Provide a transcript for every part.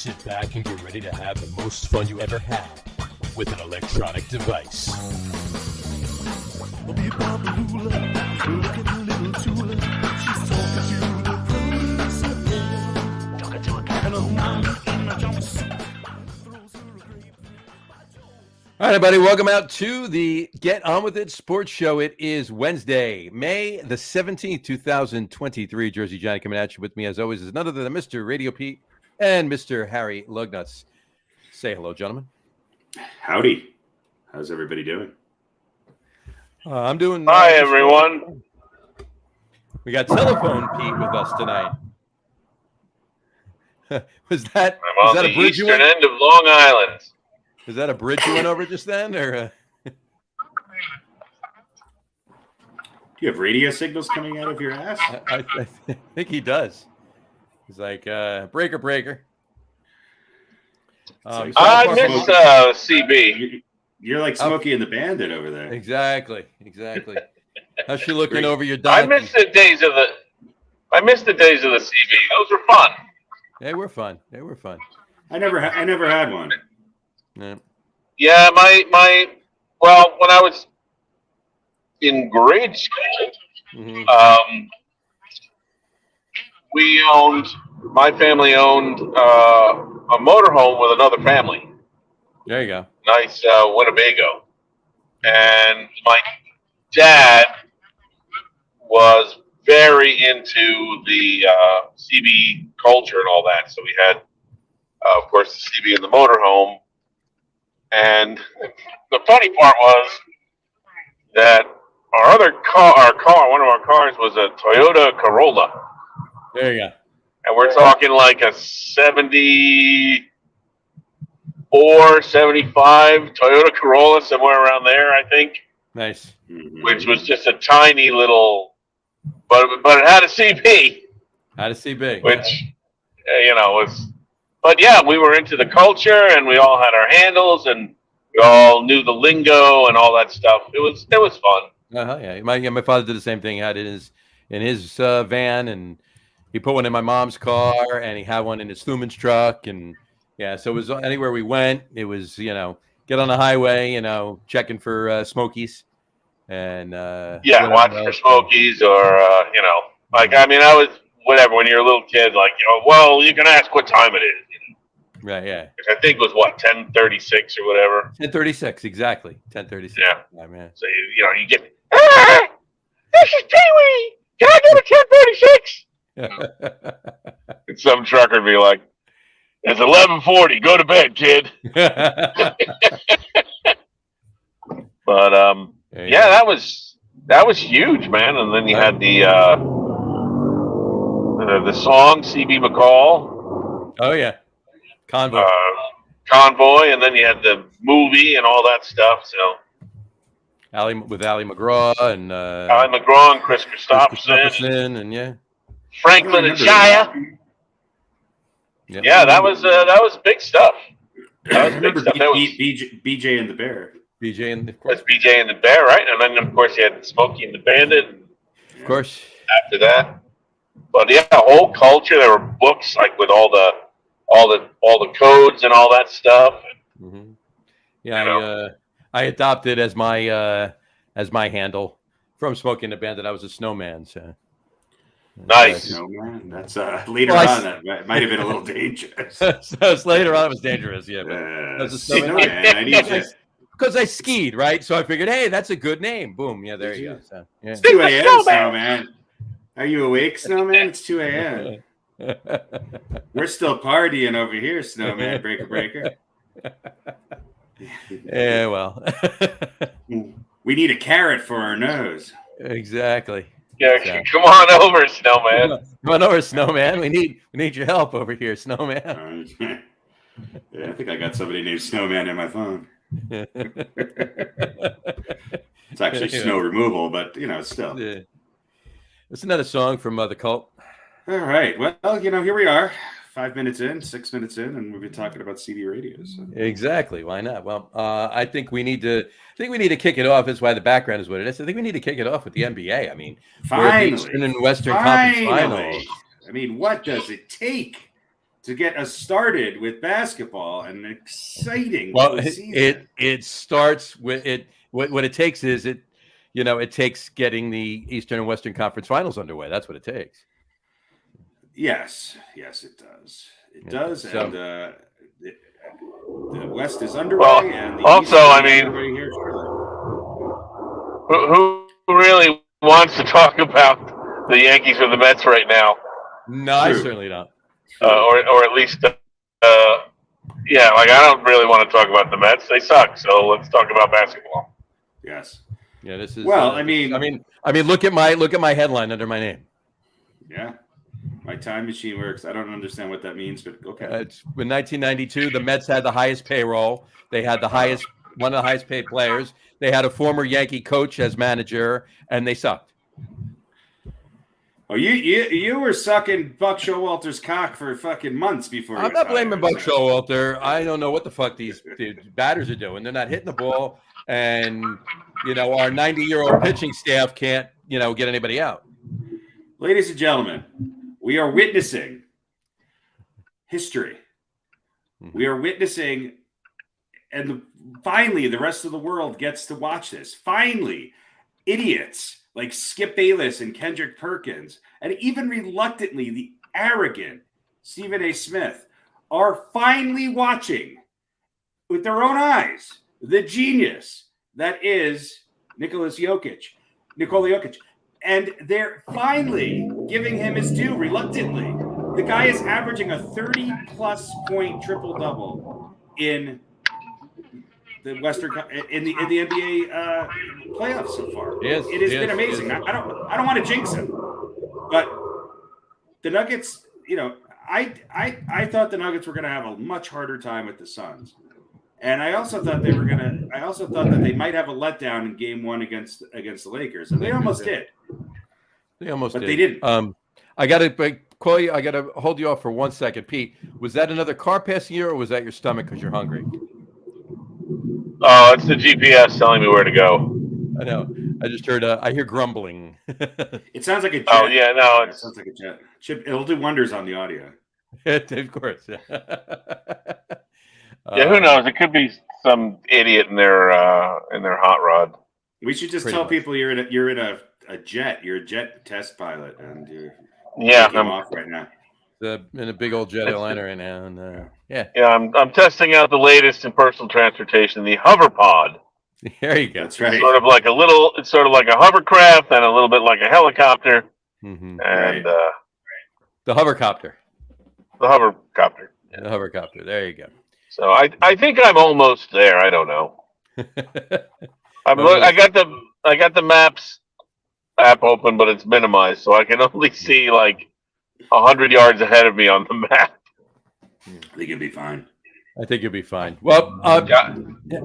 Sit back and get ready to have the most fun you ever had with an electronic device. All right, everybody, welcome out to the Get On With It Sports Show. It is Wednesday, May the 17th, 2023. Jersey Johnny coming at you. With me, as always, is none other than Mr. RadioPete and Mr. Harry Lug Nutz. Say hello, gentlemen. Howdy. How's everybody doing? I'm doing... Hi, everyone. We got Telephone Pete with us tonight. was that I'm on a the bridge eastern end of Long Island. Was that a bridge you went over just then, or? Do you have radio signals coming out of your ass? I think he does. He's like, breaker, breaker. I miss CB. You're like Smokey and the Bandit over there. Exactly. How's she looking Great. over your donkey? I miss the days of the CB. Those were fun. They were fun. I never had one. Yeah. Yeah, well, when I was in grade school, my family owned a motorhome with another family. There you go. Nice Winnebago. And my dad was very into the CB culture and all that. So we had, of course, the CB in the motorhome. And the funny part was that one of our cars was a Toyota Corolla. There you go. And we're talking like a 74, 75 Toyota Corolla, somewhere around there, I think. Nice. Which was just a tiny little, but it had a CB. Had a CB. Which, was, but yeah, we were into the culture and we all had our handles and we all knew the lingo and all that stuff. It was fun. Yeah. My father did the same thing. He had it in his van, and he put one in my mom's car, and he had one in his Thuman's truck, and yeah. So it was anywhere we went. It was get on the highway, checking for Smokies, and watch for Smokies, or I was whatever when you're a little kid, well, you can ask what time it is. Right, yeah. Which I think was 10:36 or whatever. 10:36, exactly. 10:36. Yeah. Oh, man. So you get, this is Pee-wee. Can I go to 10:36? And some trucker would be like, it's 11:40. Go to bed, kid. But that was huge, man. And then you had the song CB McCall. Oh yeah. Convoy, and then you had the movie and all that stuff. So, with Ali McGraw and Ali McGraw and Chris Christopherson and Franklin and Shia. Yeah, that was big stuff. That was big stuff. BJ and the Bear. BJ and of course. That's BJ and the Bear, right? And then of course you had Smokey and the Bandit. Of course. After that, but yeah, the whole culture. There were books with all the codes and all that stuff. Mm-hmm. Yeah, I adopted as my handle from Smoking the Bandit. I was a snowman. So nice. Snowman. That's later on. That might have been a little dangerous. So later on, it was dangerous. Yeah, but I was a snowman. Because I skied, right? So I figured, hey, that's a good name. Boom. Yeah, there you go. So, yeah. It's 2 a.m. Snowman. Are you awake, Snowman? It's 2 a.m. We're still partying over here, Snowman. Breaker. Yeah, well. We need a carrot for our nose. Exactly. Yeah, come on over, Snowman. Come on over, Snowman. We need your help over here, Snowman. Yeah, I think I got somebody named Snowman in my phone. It's actually snow removal, but still. Yeah. It's another song from The Cult. All right. Well, here we are. 5 minutes in, 6 minutes in, and we've been talking about CD radios. So. Exactly. Why not? Well, I think we need to kick it off. That's why the background is what it is. I think we need to kick it off with the NBA. I mean, finally, Eastern and Western Conference Finals. I mean, what does it take to get us started with basketball and an exciting season. It starts with it. What it takes is it takes getting the Eastern and Western Conference Finals underway. That's what it takes. Yes, it does. It does, so, and the West is underway. And the also, East I mean, who really wants to talk about the Yankees or the Mets right now? No, I certainly don't. Or at least, yeah, like I don't really want to talk about the Mets. They suck. So let's talk about basketball. Yes. Yeah, this is. Well, I mean, look at my headline under my name. Yeah, my time machine works. I don't understand what that means, but okay. It's in 1992, the Mets had the highest payroll. They had one of the highest paid players. They had a former Yankee coach as manager, and they sucked. Oh, you were sucking Buck Showalter's cock for fucking months before. I'm not blaming Buck Showalter. I don't know what the fuck these batters are doing. They're not hitting the ball, and our 90-year-old pitching staff can't get anybody out. Ladies and gentlemen, we are witnessing history. Mm-hmm. We are witnessing, and finally, the rest of the world gets to watch this. Finally, idiots like Skip Bayless and Kendrick Perkins, and even reluctantly the arrogant Stephen A. Smith, are finally watching with their own eyes the genius that is Nikola Jokic. And they're finally giving him his due reluctantly. The guy is averaging a 30-plus point triple-double in the Western in the NBA playoffs so far. Yes, it has been amazing. I don't want to jinx him, but the Nuggets. I thought the Nuggets were going to have a much harder time with the Suns, and I also thought that they might have a letdown in Game 1 against the Lakers, and they almost did. But they didn't. I got to call you. I got to hold you off for 1 second, Pete. Was that another car passing you, or was that your stomach because you're hungry? Oh, it's the GPS telling me where to go. I know. I just heard. I hear grumbling. It sounds like a jet. Oh yeah, no, it sounds like a jet. It'll do wonders on the audio. Of course. Yeah, who knows? It could be some idiot in their hot rod. We should just tell people you're in a jet. You're a jet test pilot, and I'm off right now. In a big old jet airliner right now, and yeah, I'm testing out the latest in personal transportation, the hover pod. There you go. That's right. It's sort of like a hovercraft and a little bit like a helicopter, and the hovercopter. The hovercopter. Yeah. The hovercopter. There you go. So I think I'm almost there. I don't know. I got the Maps app open, but it's minimized, so I can only see like 100 yards ahead of me on the map. I think you'll be fine. I think you'll be fine. Well,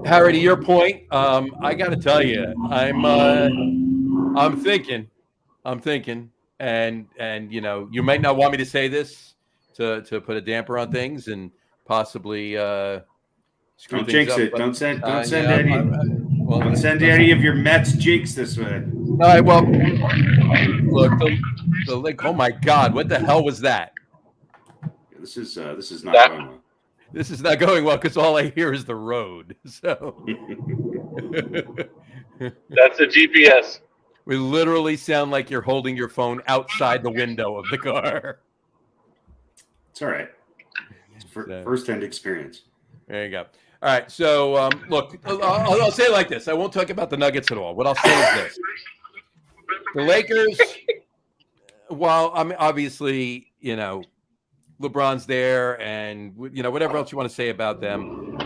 Harry, to your point, I got to tell you, I'm thinking, and you might not want me to say this to put a damper on things and possibly screw don't things jinx up, it. but, Don't send any of your Mets jinx this way. All right. Well, look, the link. Oh my God! What the hell was that? This is not going well. This is not going well because all I hear is the road. So that's a GPS. We literally sound like you're holding your phone outside the window of the car. It's all right. It's first-hand experience. There you go. All right. So look, I'll say it like this. I won't talk about the Nuggets at all. What I'll say is this: the Lakers. While I'm obviously, LeBron's there, and whatever else you want to say about them.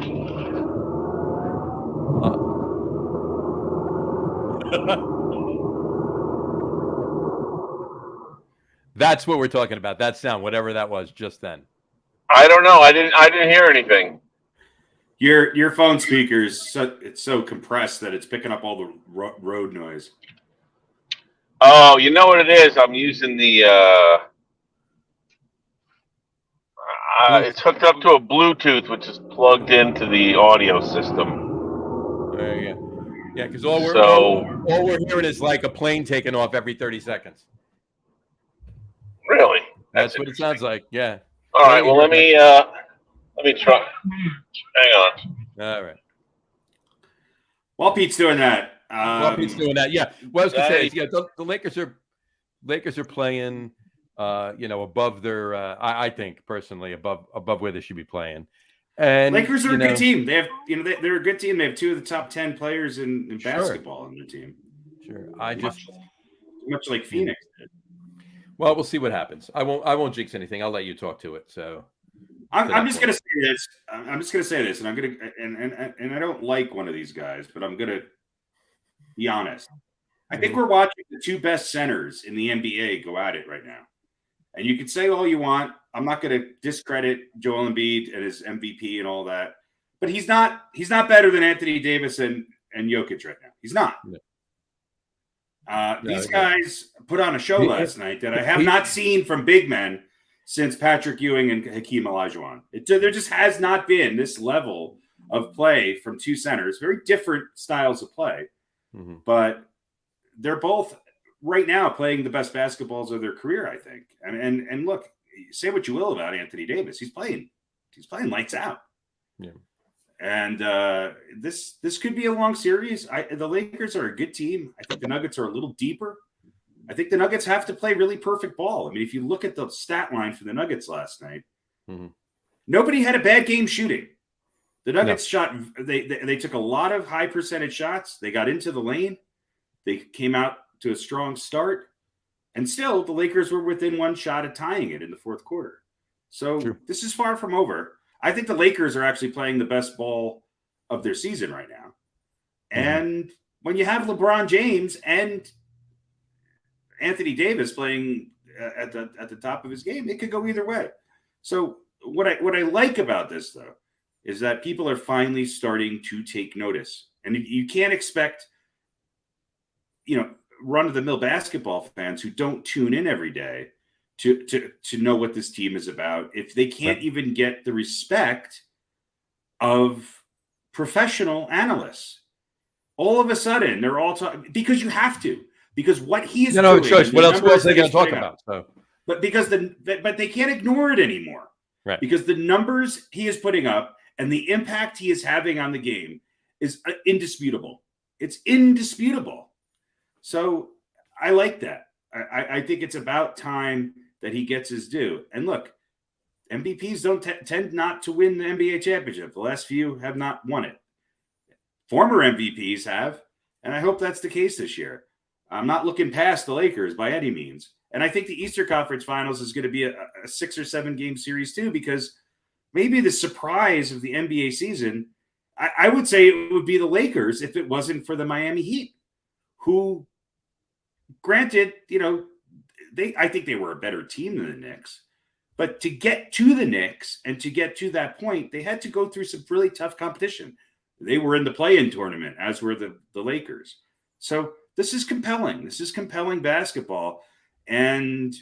That's what we're talking about. That sound, whatever that was, just then. I don't know. I didn't hear anything. Your phone speakers, it's so compressed that it's picking up all the road noise. Oh, you know what it is? I'm using the. It's hooked up to a Bluetooth, which is plugged into the audio system. There you go. Yeah, because all we're hearing is like a plane taking off every 30 seconds. Really? That's what it sounds like. Yeah. All right. Well, let me try. Hang on. All right. While Pete's doing that, Well, Pete's doing that. Yeah. What I was going to say is, Nice. the Lakers are playing, above their. I think personally above where they should be playing. And Lakers are a good team. They have, they're a good team. They have 2 of the top 10 players in basketball on their team. Sure. Much like Phoenix did. Well, we'll see what happens. I won't jinx anything. I'll let you talk to it. So I'm just going to say this. I'm just going to say this, and I'm going to, and I don't like one of these guys, but I'm going to be honest. I think we're watching the 2 best centers in the NBA go at it right now. And you can say all you want. I'm not going to discredit Joel Embiid and his MVP and all that, but he's not better than Anthony Davis and Jokic right now. He's not. These guys put on a show last night that I have not seen from big men since Patrick Ewing and Hakeem Olajuwon. There just has not been this level of play from 2 centers. Very different styles of play, but they're both right now playing the best basketballs of their career, I think. And look, say what you will about Anthony Davis, he's playing lights out. Yeah. And this could be a long series. The Lakers are a good team. I think the Nuggets are a little deeper. I think the Nuggets have to play really perfect ball. I mean, if you look at the stat line for the Nuggets last night, nobody had a bad game shooting. The Nuggets shot. They took a lot of high percentage shots. They got into the lane. They came out to a strong start, and still the Lakers were within 1 shot of tying it in the 4th quarter. So This is far from over. I think the Lakers are actually playing the best ball of their season right now. And when you have LeBron James and Anthony Davis playing at the top of his game, it could go either way. So what I like about this, though, is that people are finally starting to take notice. And you can't expect, run-of-the-mill basketball fans who don't tune in every day to know what this team is about if they can't even get the respect of professional analysts. All of a sudden, they're all talking because you have to. Because what he is doing, choice. What else are they going to talk about? But but they can't ignore it anymore. Right. Because the numbers he is putting up and the impact he is having on the game is indisputable. It's indisputable. So I like that. I think it's about time that he gets his due. And look, MVPs don't tend not to win the NBA championship. The last few have not won it. Former MVPs have, and I hope that's the case this year. I'm not looking past the Lakers by any means. And I think the Eastern Conference Finals is going to be a 6 or 7 game series too, because maybe the surprise of the NBA season, I would say it would be the Lakers if it wasn't for the Miami Heat, who, granted, I think they were a better team than the Knicks. But to get to the Knicks and to get to that point, they had to go through some really tough competition. They were in the play-in tournament, as were the Lakers. So this is compelling. This is compelling basketball. And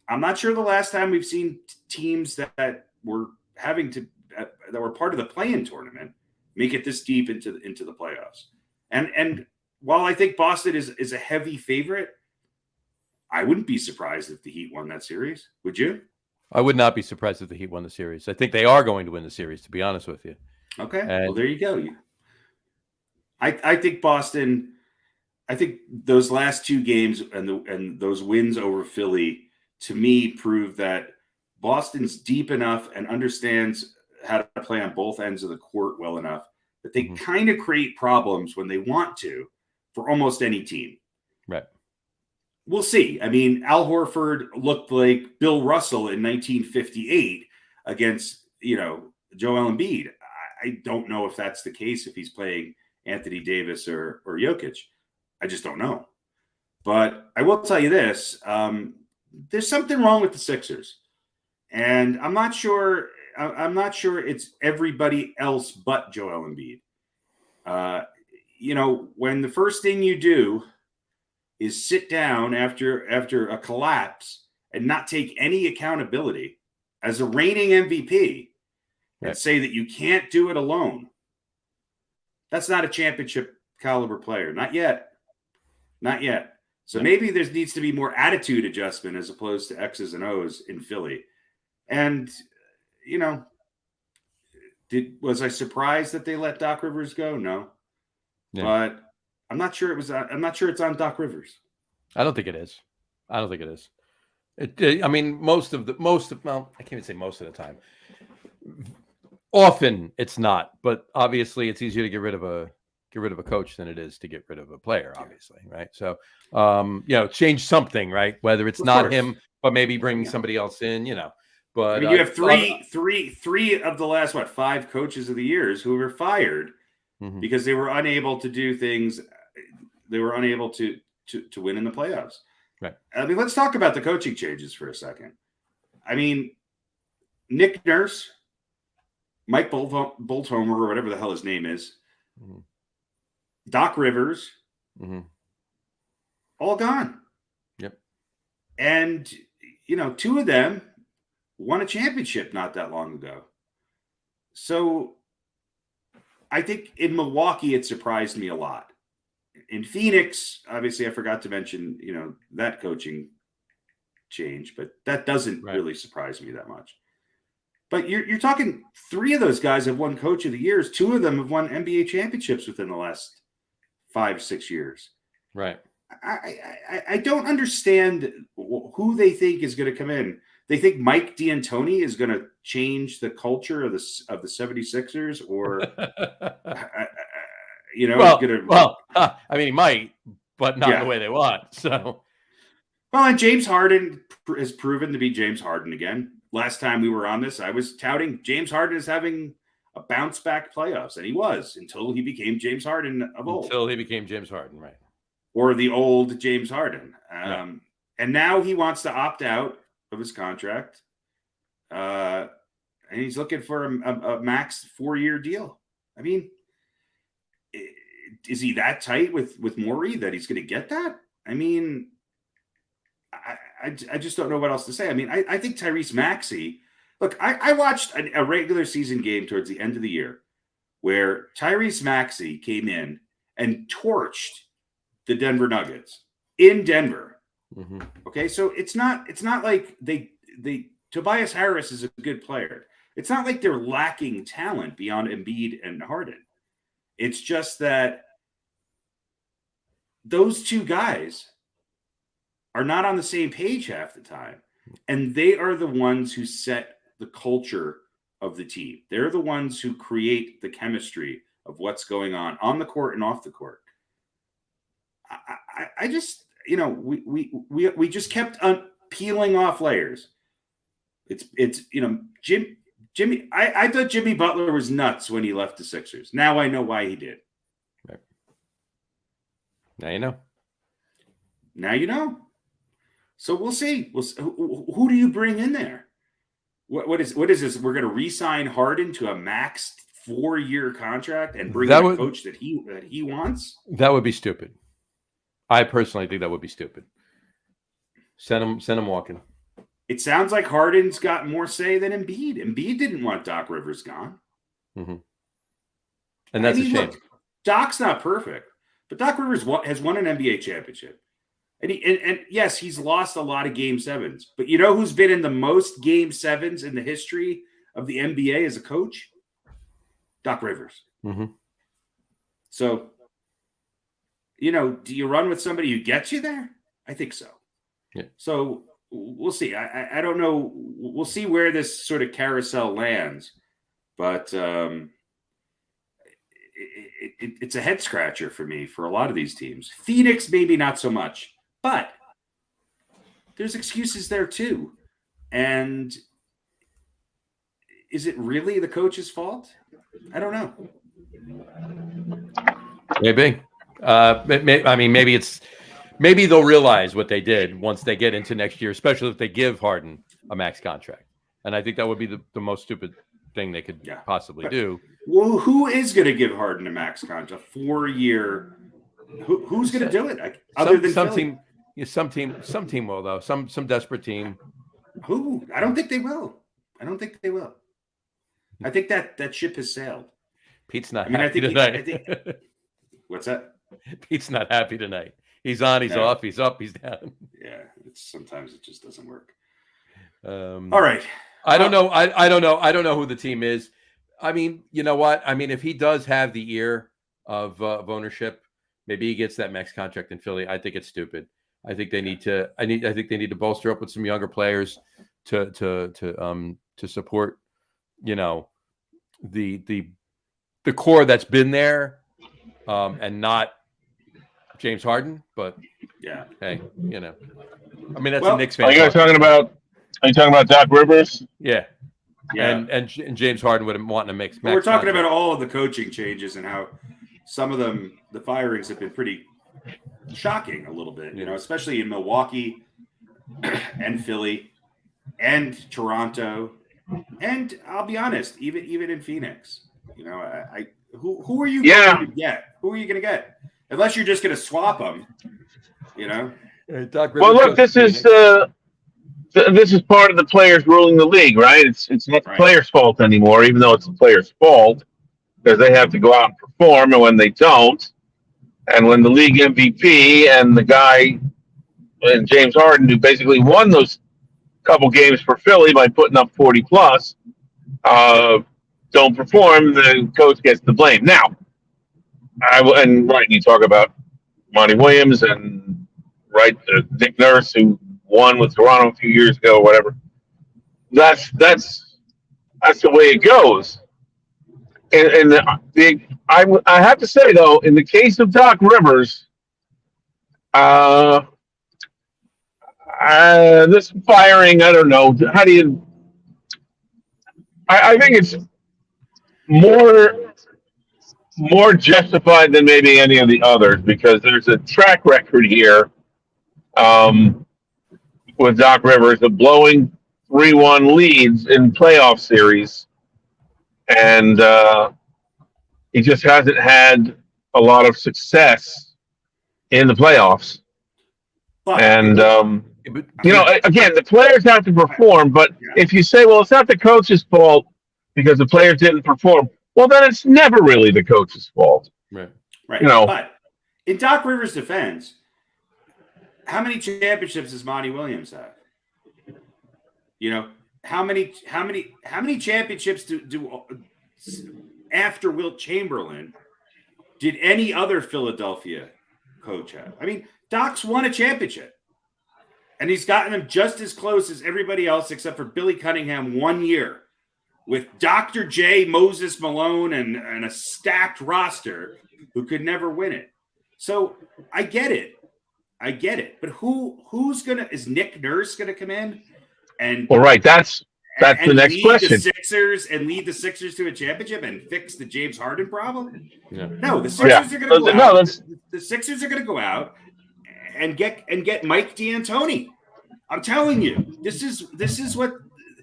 I'm not sure the last time we've seen teams that were that were part of the play-in tournament make it this deep into the playoffs. And while I think Boston is a heavy favorite, I wouldn't be surprised if the Heat won that series. Would you? I would not be surprised if the Heat won the series. I think they are going to win the series, to be honest with you. Okay. Well, there you go. I think Boston. I think those last 2 games and those wins over Philly, to me, prove that Boston's deep enough and understands how to play on both ends of the court well enough that they kind of create problems when they want to for almost any team. Right. We'll see. I mean, Al Horford looked like Bill Russell in 1958 against, Joel Embiid. I don't know if that's the case if he's playing Anthony Davis or Jokic. I just don't know. But I will tell you this. There's something wrong with the Sixers. And I'm not sure it's everybody else but Joel Embiid. When the first thing you do is sit down after a collapse and not take any accountability as a reigning MVP and say that you can't do it alone, that's not a championship caliber player. Not yet. Not yet. So maybe there needs to be more attitude adjustment as opposed to X's and O's in Philly. And, you know, was I surprised that they let Doc Rivers go? No. Yeah. But I'm not sure I'm not sure it's on Doc Rivers. I don't think it is. I mean, well, I can't even say most of the time. Often it's not, but obviously it's easier to get rid of a coach than it is to get rid of a player, obviously, right? So, change something, right? Whether it's not him, but maybe bring somebody else in, But I mean, you have three of the last 5 coaches of the years who were fired because they were unable to do things. They were unable to win in the playoffs. Right. I mean, let's talk about the coaching changes for a second. I mean, Nick Nurse, Mike Bolthomer, or whatever the hell his name is, Doc Rivers, all gone. Yep. And, 2 of them won a championship not that long ago. So I think in Milwaukee, it surprised me a lot. In Phoenix, obviously, I forgot to mention, that coaching change, but that doesn't really surprise me that much. But you're talking 3 of those guys have won Coach of the Years. 2 of them have won NBA championships within the last 5-6 years. Right. I don't understand who they think is going to come in. They think Mike D'Antoni is going to change the culture of the 76ers, or I mean, he might, but not the way they want. So, well, and James Harden has proven to be James Harden again. Last time we were on this, I was touting James Harden as having a bounce back playoffs, and he was until he became James Harden of old. Until he became James Harden, right? Or the old James Harden. And now he wants to opt out of his contract, and he's looking for a max 4-year deal. I mean, is he that tight with Morey that he's going to get that? I mean, I just don't know what else to say. I mean, I think Tyrese Maxey. Look, I watched a regular season game towards the end of the year where Tyrese Maxey came in and torched the Denver Nuggets in Denver. Okay, so it's not like they Tobias Harris is a good player. It's not like they're lacking talent beyond Embiid and Harden. It's just that those 2 guys are not on the same page half the time, and they are the ones who set the culture of the team. They're the ones who create the chemistry of what's going on the court and off the court. I just, we just kept peeling off layers. It's Jimmy. I thought Jimmy Butler was nuts when he left the Sixers. Now I know why he did. Right. Now you know. Now you know. So we'll see. Who do you bring in there? What is this? We're going to re-sign Harden to a max 4-year contract and bring in a coach that he wants? That would be stupid. I personally think that would be stupid. Send him walking. It sounds like Harden's got more say than Embiid. Embiid didn't want Doc Rivers gone. And that's a shame. Look, Doc's not perfect, but Doc Rivers has won an NBA championship. And yes, he's lost a lot of Game 7s. But you know who's been in the most Game 7s in the history of the NBA as a coach? Doc Rivers. So, do you run with somebody who gets you there? I think so. Yeah. So we'll see. I don't know. We'll see where this sort of carousel lands. But it's a head scratcher for me for a lot of these teams. Phoenix, maybe not so much. But there's excuses there too. And is it really the coach's fault? I don't know. Maybe. I mean, maybe they'll realize what they did once they get into next year, especially if they give Harden a max contract. And I think that would be the most stupid thing they could possibly do. Well, who is going to give Harden a max contract? 4-year. Who's going to do it? Other than some team. Some team will, though. Some desperate team. Who? I don't think they will. I think that ship has sailed. Pete's not happy tonight. What's that? Pete's not happy tonight. He's on, he's off, he's up, he's down. Yeah, sometimes it just doesn't work. All right. I don't know. I don't know. I don't know who the team is. I mean, you know what? I mean, if he does have the ear of ownership, maybe he gets that max contract in Philly. I think it's stupid. I think they need to. I think they need to bolster up with some younger players to support. You know, the core that's been there, and not James Harden. But yeah, hey, you know, I mean that's Well, a Knicks fan. Are you guys talking about? Are you talking about Doc Rivers? Yeah. yeah. And James Harden would have wanted to mix. We're talking about all of the coaching changes and how some of them, the firings have been pretty shocking a little bit, you know, especially in Milwaukee and Philly and Toronto. And I'll be honest, even in Phoenix, you know, who are you going to get? Who are you going to get? Unless you're just going to swap them, you know? Well, look, this is part of the players ruling the league, right? It's not the players' fault anymore, even though it's the players' fault because they have to go out and perform, and when they don't, and when the league MVP and the guy and James Harden, who basically won those couple games for Philly by putting up 40 plus, don't perform, the coach gets the blame. Now, you talk about Monty Williams and Nick Nurse, who won with Toronto a few years ago, or whatever. That's the way it goes. And I have to say though, in the case of Doc Rivers, this firing, I don't know. How do you? I think it's more justified than maybe any of the others because there's a track record here with Doc Rivers of blowing 3-1 leads in playoff series, and he just hasn't had a lot of success in the playoffs. And again, the players have to perform. But if you say, well, it's not the coach's fault because the players didn't perform, well, then it's never really the coach's fault. Right. You know, but in Doc Rivers' defense, how many championships does Monty Williams have? You know, how many championships do after Wilt Chamberlain did any other Philadelphia coach have? I mean, Doc's won a championship, and he's gotten them just as close as everybody else except for Billy Cunningham 1 year with Dr. J, Moses Malone, and a stacked roster who could never win it. So I get it. But is Nick Nurse gonna come in and that's the next question. Lead the Sixers to a championship and fix the James Harden problem? Yeah. No, the Sixers are gonna go out. The Sixers are gonna go out and get Mike D'Antoni. I'm telling you, this is what.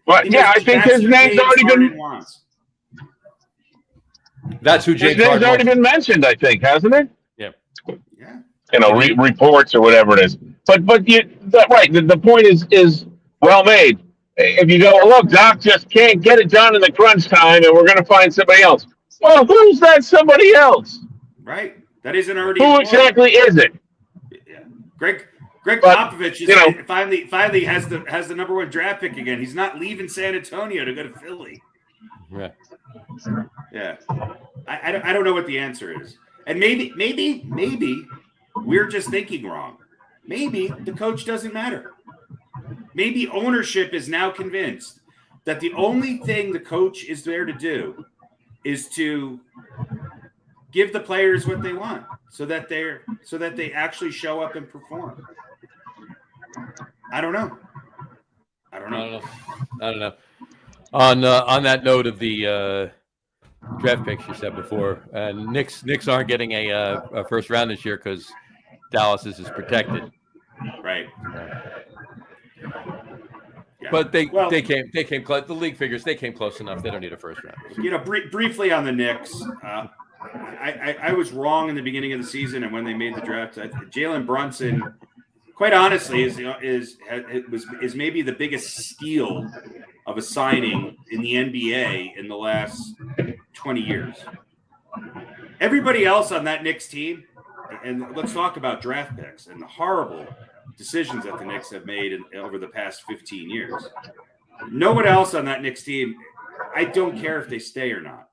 Well, yeah, I think his name's already been. That's who James Harden already been mentioned, I think, hasn't it? Yeah. You know, reports or whatever it is. But the point is well made. If you go, look, Doc just can't get it done in the crunch time, and we're going to find somebody else. Well, who's that somebody else? Right. That isn't already. Who exactly is it? Yeah. Greg Popovich is finally has the number one draft pick again. He's not leaving San Antonio to go to Philly. Yeah. Yeah. I don't know what the answer is. And maybe we're just thinking wrong. Maybe the coach doesn't matter. Maybe ownership is now convinced that the only thing the coach is there to do is to give the players what they want so that they actually show up and perform. I don't know. On that note of the draft picks you said before, Knicks aren't getting a first round this year because Dallas is protected. Right. Yeah. But they came close. The league figures they came close enough. They don't need a first round. You know, briefly on the Knicks, I was wrong in the beginning of the season, and when they made the draft, Jalen Brunson, quite honestly, is maybe the biggest steal of a signing in the NBA in the last 20 years. Everybody else on that Knicks team, and let's talk about draft picks and the horrible decisions that the Knicks have made over the past 15 years. No one else on that Knicks team. I don't care if they stay or not.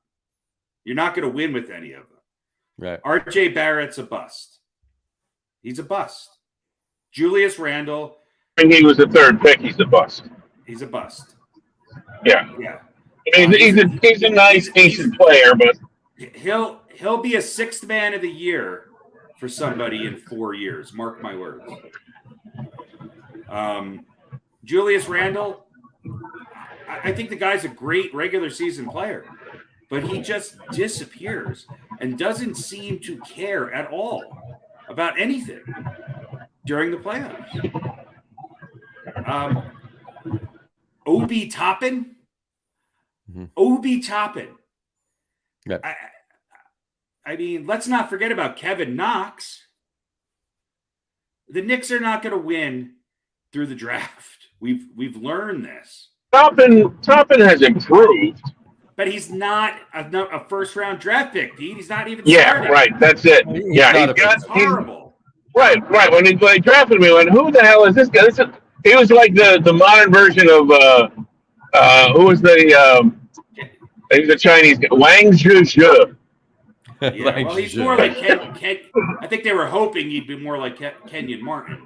You're not going to win with any of them. Right. R.J. Barrett's a bust. He's a bust. Julius Randle. And he was the third pick. He's a bust. He's a bust. Yeah. Yeah. I mean, he's a nice, decent player, but he'll be a sixth man of the year for somebody in 4 years. Mark my words. Julius Randle, I think the guy's a great regular season player, but he just disappears and doesn't seem to care at all about anything during the playoffs. Obi Toppin. Mm-hmm. Obi Toppin. Yep. I mean, let's not forget about Kevin Knox. The Knicks are not going to win through the draft. We've learned this. Toppin has improved. But he's not a first-round draft pick, Pete. He's not even starting. Right. That's it. He's horrible. Right. When he drafted me, I went, who the hell is this guy? He was like the modern version of who was he was a Chinese guy, Wang Zhuzhe. Yeah, well, he's more like Ken. I think they were hoping he'd be more like Kenyon Martin.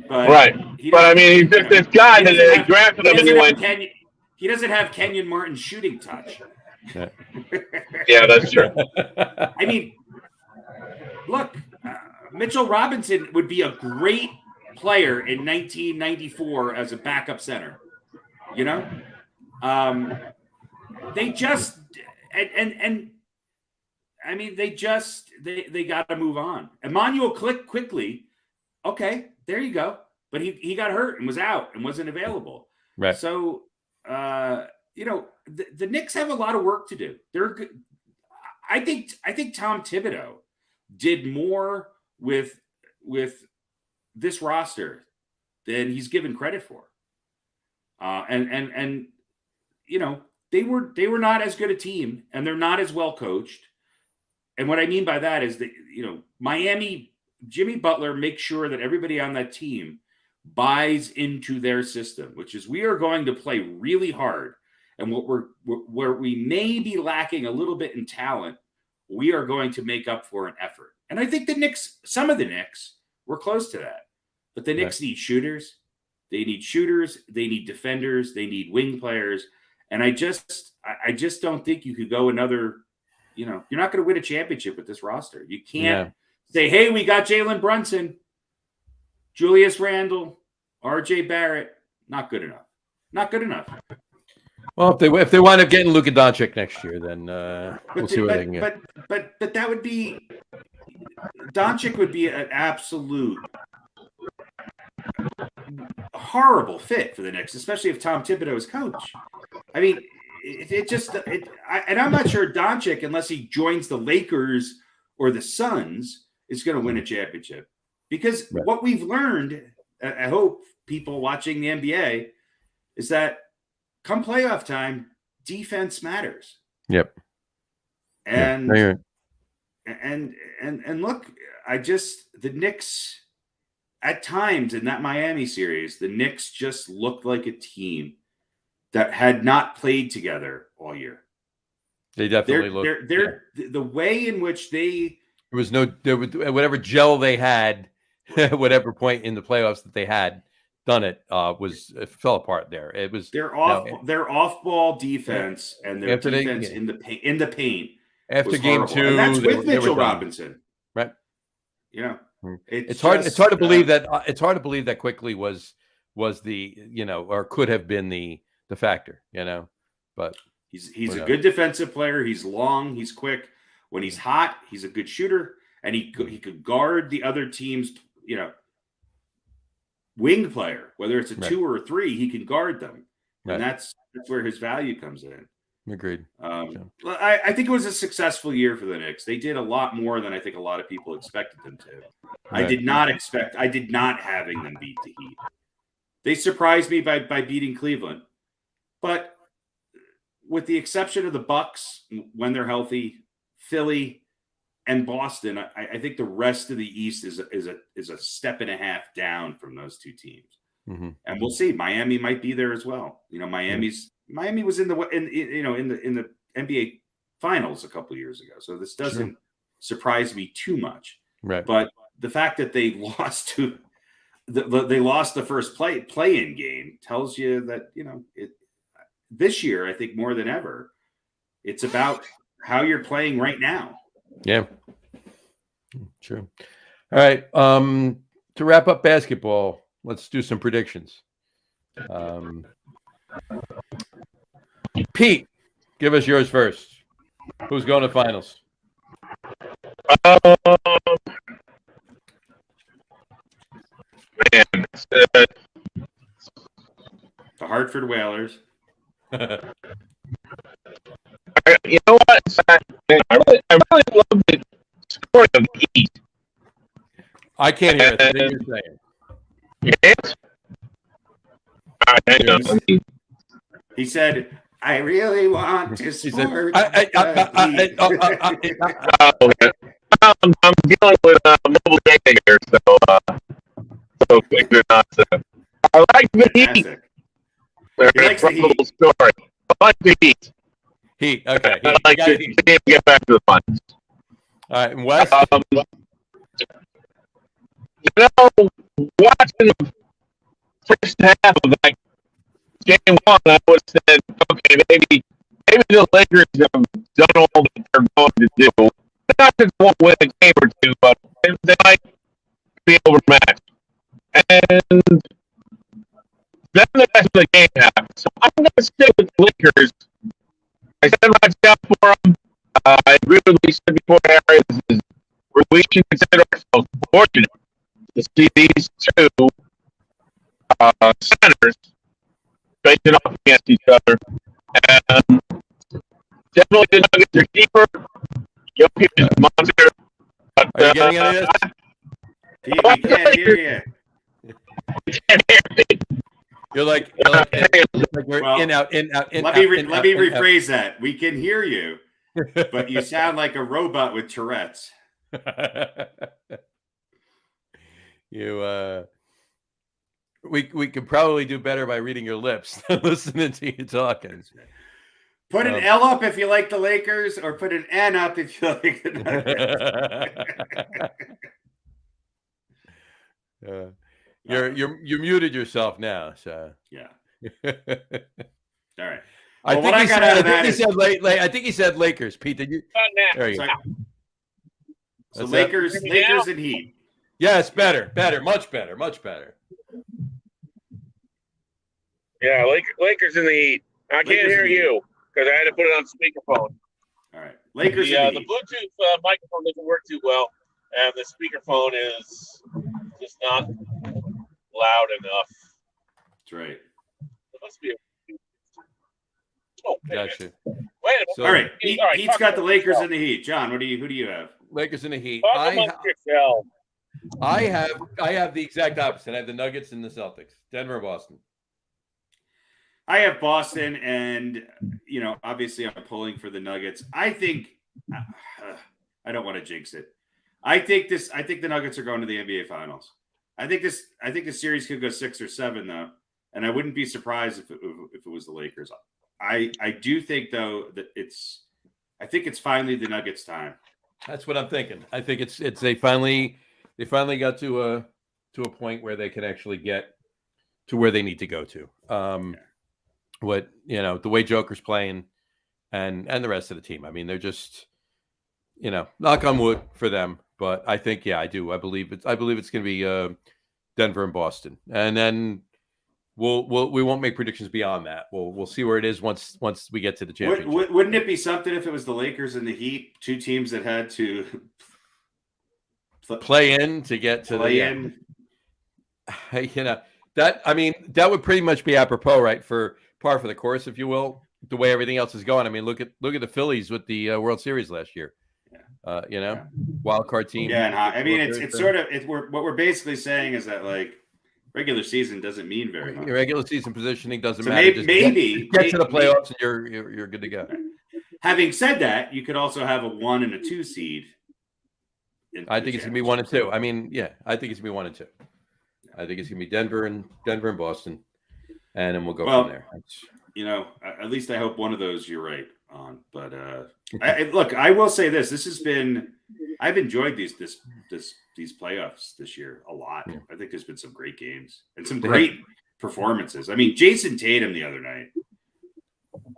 But right. But I mean, he's just this guy that they drafted him and he went. He doesn't have Kenyon Martin's shooting touch. Yeah, that's true. I mean, look, Mitchell Robinson would be a great player in 1994 as a backup center. You know, they just and I mean they got to move on. Emmanuel quickly. Okay, there you go. But he got hurt and was out and wasn't available. Right. So. The Knicks have a lot of work to do. They're good. I think Tom Thibodeau did more with this roster than he's given credit for. And they were not as good a team, and they're not as well coached. And what I mean by that is that Miami, Jimmy Butler makes sure that everybody on that team buys into their system, which is we are going to play really hard. And where we may be lacking a little bit in talent, we are going to make up for an effort. And I think some of the Knicks were close to that. But the Knicks need shooters. They need shooters. They need defenders. They need wing players. And I just don't think you could go another, you're not going to win a championship with this roster. You can't say, hey, we got Jalen Brunson, Julius Randle, R.J. Barrett. Not good enough. Not good enough. Well, if they wind up getting Luka Doncic next year, then we'll see what they can get. But that would be Doncic would be an absolute horrible fit for the Knicks, especially if Tom Thibodeau is coach. I mean, and I'm not sure Doncic, unless he joins the Lakers or the Suns, is going to win a championship. Because what we've learned, I hope people watching the NBA, is that come playoff time, defense matters. Yep. And look, the Knicks at times in that Miami series, the Knicks just looked like a team that had not played together all year. They definitely looked. The way in which whatever gel they had, at whatever point in the playoffs that they had done it, it fell apart there. It was their off-ball defense and their defense in the paint. After game two, and that's with Mitchell Robinson, right? Yeah, it's hard to believe that. It's hard to believe that quickly was the or could have been the factor, But he's a good defensive player. He's long. He's quick. When he's hot, he's a good shooter, and he could guard the other team's wing player, whether it's a 2 or a 3, he can guard them, and that's where his value comes in. Agreed. I think it was a successful year for the Knicks. They did a lot more than I think a lot of people expected them to. Right. I did not having them beat the Heat. They surprised me by beating Cleveland, but with the exception of the Bucks when they're healthy, Philly and Boston, I think the rest of the East is a step and a half down from those two teams. and we'll see. Miami might be there as well. Miami was in the NBA Finals a couple of years ago, so this doesn't surprise me too much. Right. But the fact that they lost they lost the first play-in game tells you that this year, I think more than ever, it's about how you're playing right now. Yeah. True. All right. To wrap up basketball, let's do some predictions. Pete, give us yours first. Who's going to finals? Man, The Hartford Whalers. you know what? I really love the story of the Heat. I can't hear it. You're saying. Yes. He said, "I really want to support." I'm dealing with mobile data here, so figure not to. I like the Heat. He likes the Heat. Story. I like the Heat. Heat. Okay. I like to get back to the finals. All right, and Wes. Watching the first half of that game one, I would have said, okay, maybe the Lakers have done all that they're going to do. They're not just won't win a game or two, but they might be overmatched. And then the rest of the game happened. So I'm going to stick with the Lakers. I said watch out for them. I agree with what you said before, Harry. We can consider ourselves fortunate to see these two centers facing off against each other. And definitely the Nuggets are deeper. Jokic is a monster. But, Are you getting any of this? We can't hear you. We can't hear me. You're like Well, in, out. Let me rephrase that. We can hear you, but you sound like a robot with Tourette's. We could probably do better by reading your lips than listening to you talking. Put an L up if you like the Lakers, or put an N up if you like the Nuggets. You muted yourself now, so yeah. All right. I think he said Lakers. Pete, did you? There you go. So Lakers and Heat. Yes, better, much better. Yeah, Lakers in the Heat. I can't hear you because I had to put it on speakerphone. All right, Lakers. The Bluetooth microphone doesn't work too well, and the speakerphone is just not loud enough. That's right. It must be. Gotcha. Wait a minute. So, all right, Heat's got the Lakers and the Heat. John, who do you have? Lakers and the Heat. I have the exact opposite. I have the Nuggets and the Celtics. Denver, Boston. I have Boston, and obviously I'm pulling for the Nuggets. I think I don't want to jinx it. I think the Nuggets are going to the NBA Finals. I think the series could go 6 or 7 though, and I wouldn't be surprised if it was the Lakers. I do think though that it's finally the Nuggets' time. That's what I'm thinking. I think it's they finally got to a point where they can actually get to where they need to go to. What the way Joker's playing and the rest of the team. I mean, they're just knock on wood for them. But I think I do. I believe it's going to be Denver and Boston, and then we won't make predictions beyond that. We'll see where it is once we get to the championship. Wouldn't it be something if it was the Lakers and the Heat, two teams that had to play in to get to play in? That would pretty much be apropos, right? For par for the course, if you will, the way everything else is going. I mean, look at the Phillies with the World Series last year. Wild card team. Yeah, and I mean, it's sort of what we're basically saying is that like regular season doesn't mean very much. Your regular season positioning doesn't matter. Maybe get to the playoffs and you're good to go. Having said that, you could also have a 1 and a 2 seed. I think it's gonna be 1 and 2. I mean, I think it's gonna be 1 and 2. I think it's going to be Denver and Boston, and then we'll go Well, from there. At least I hope one of those you're right on. But look, I will say this: I've enjoyed these playoffs this year a lot. Yeah. I think there's been some great games and some great performances. I mean, Jason Tatum the other night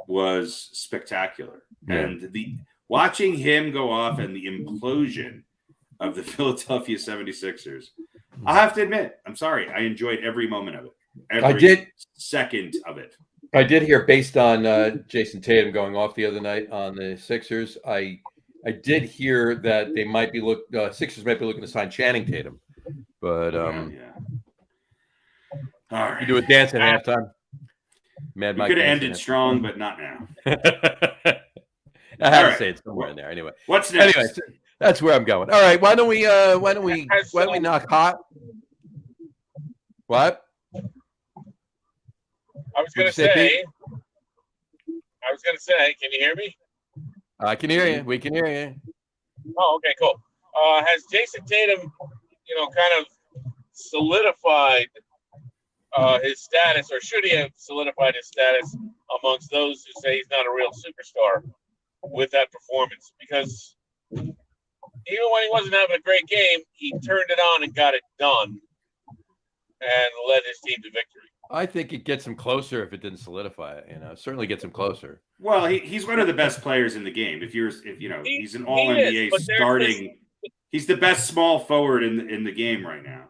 was spectacular, and watching him go off and the implosion of the Philadelphia 76ers. I have to admit, I'm sorry, I enjoyed every moment of it. Every second of it. I did hear, based on Jason Tatum going off the other night on the Sixers, I did hear that they might be Sixers might be looking to sign Channing Tatum, but All right. you do a dance at halftime. Mad Mike could have ended strong, but not now. I had to say it somewhere in there. Anyway, what's next? Anyway, that's where I'm going. All right, why don't we knock hot? What? I was going to say, can you hear me? I can hear you. We can hear you. Oh, okay, cool. Has Jason Tatum, kind of solidified his status, or should he have solidified his status amongst those who say he's not a real superstar with that performance? Because even when he wasn't having a great game, he turned it on and got it done and led his team to victory. I think it gets him closer if it didn't solidify it. Certainly gets him closer. Well, he's one of the best players in the game. He's an All NBA starting. He's the best small forward in the game right now.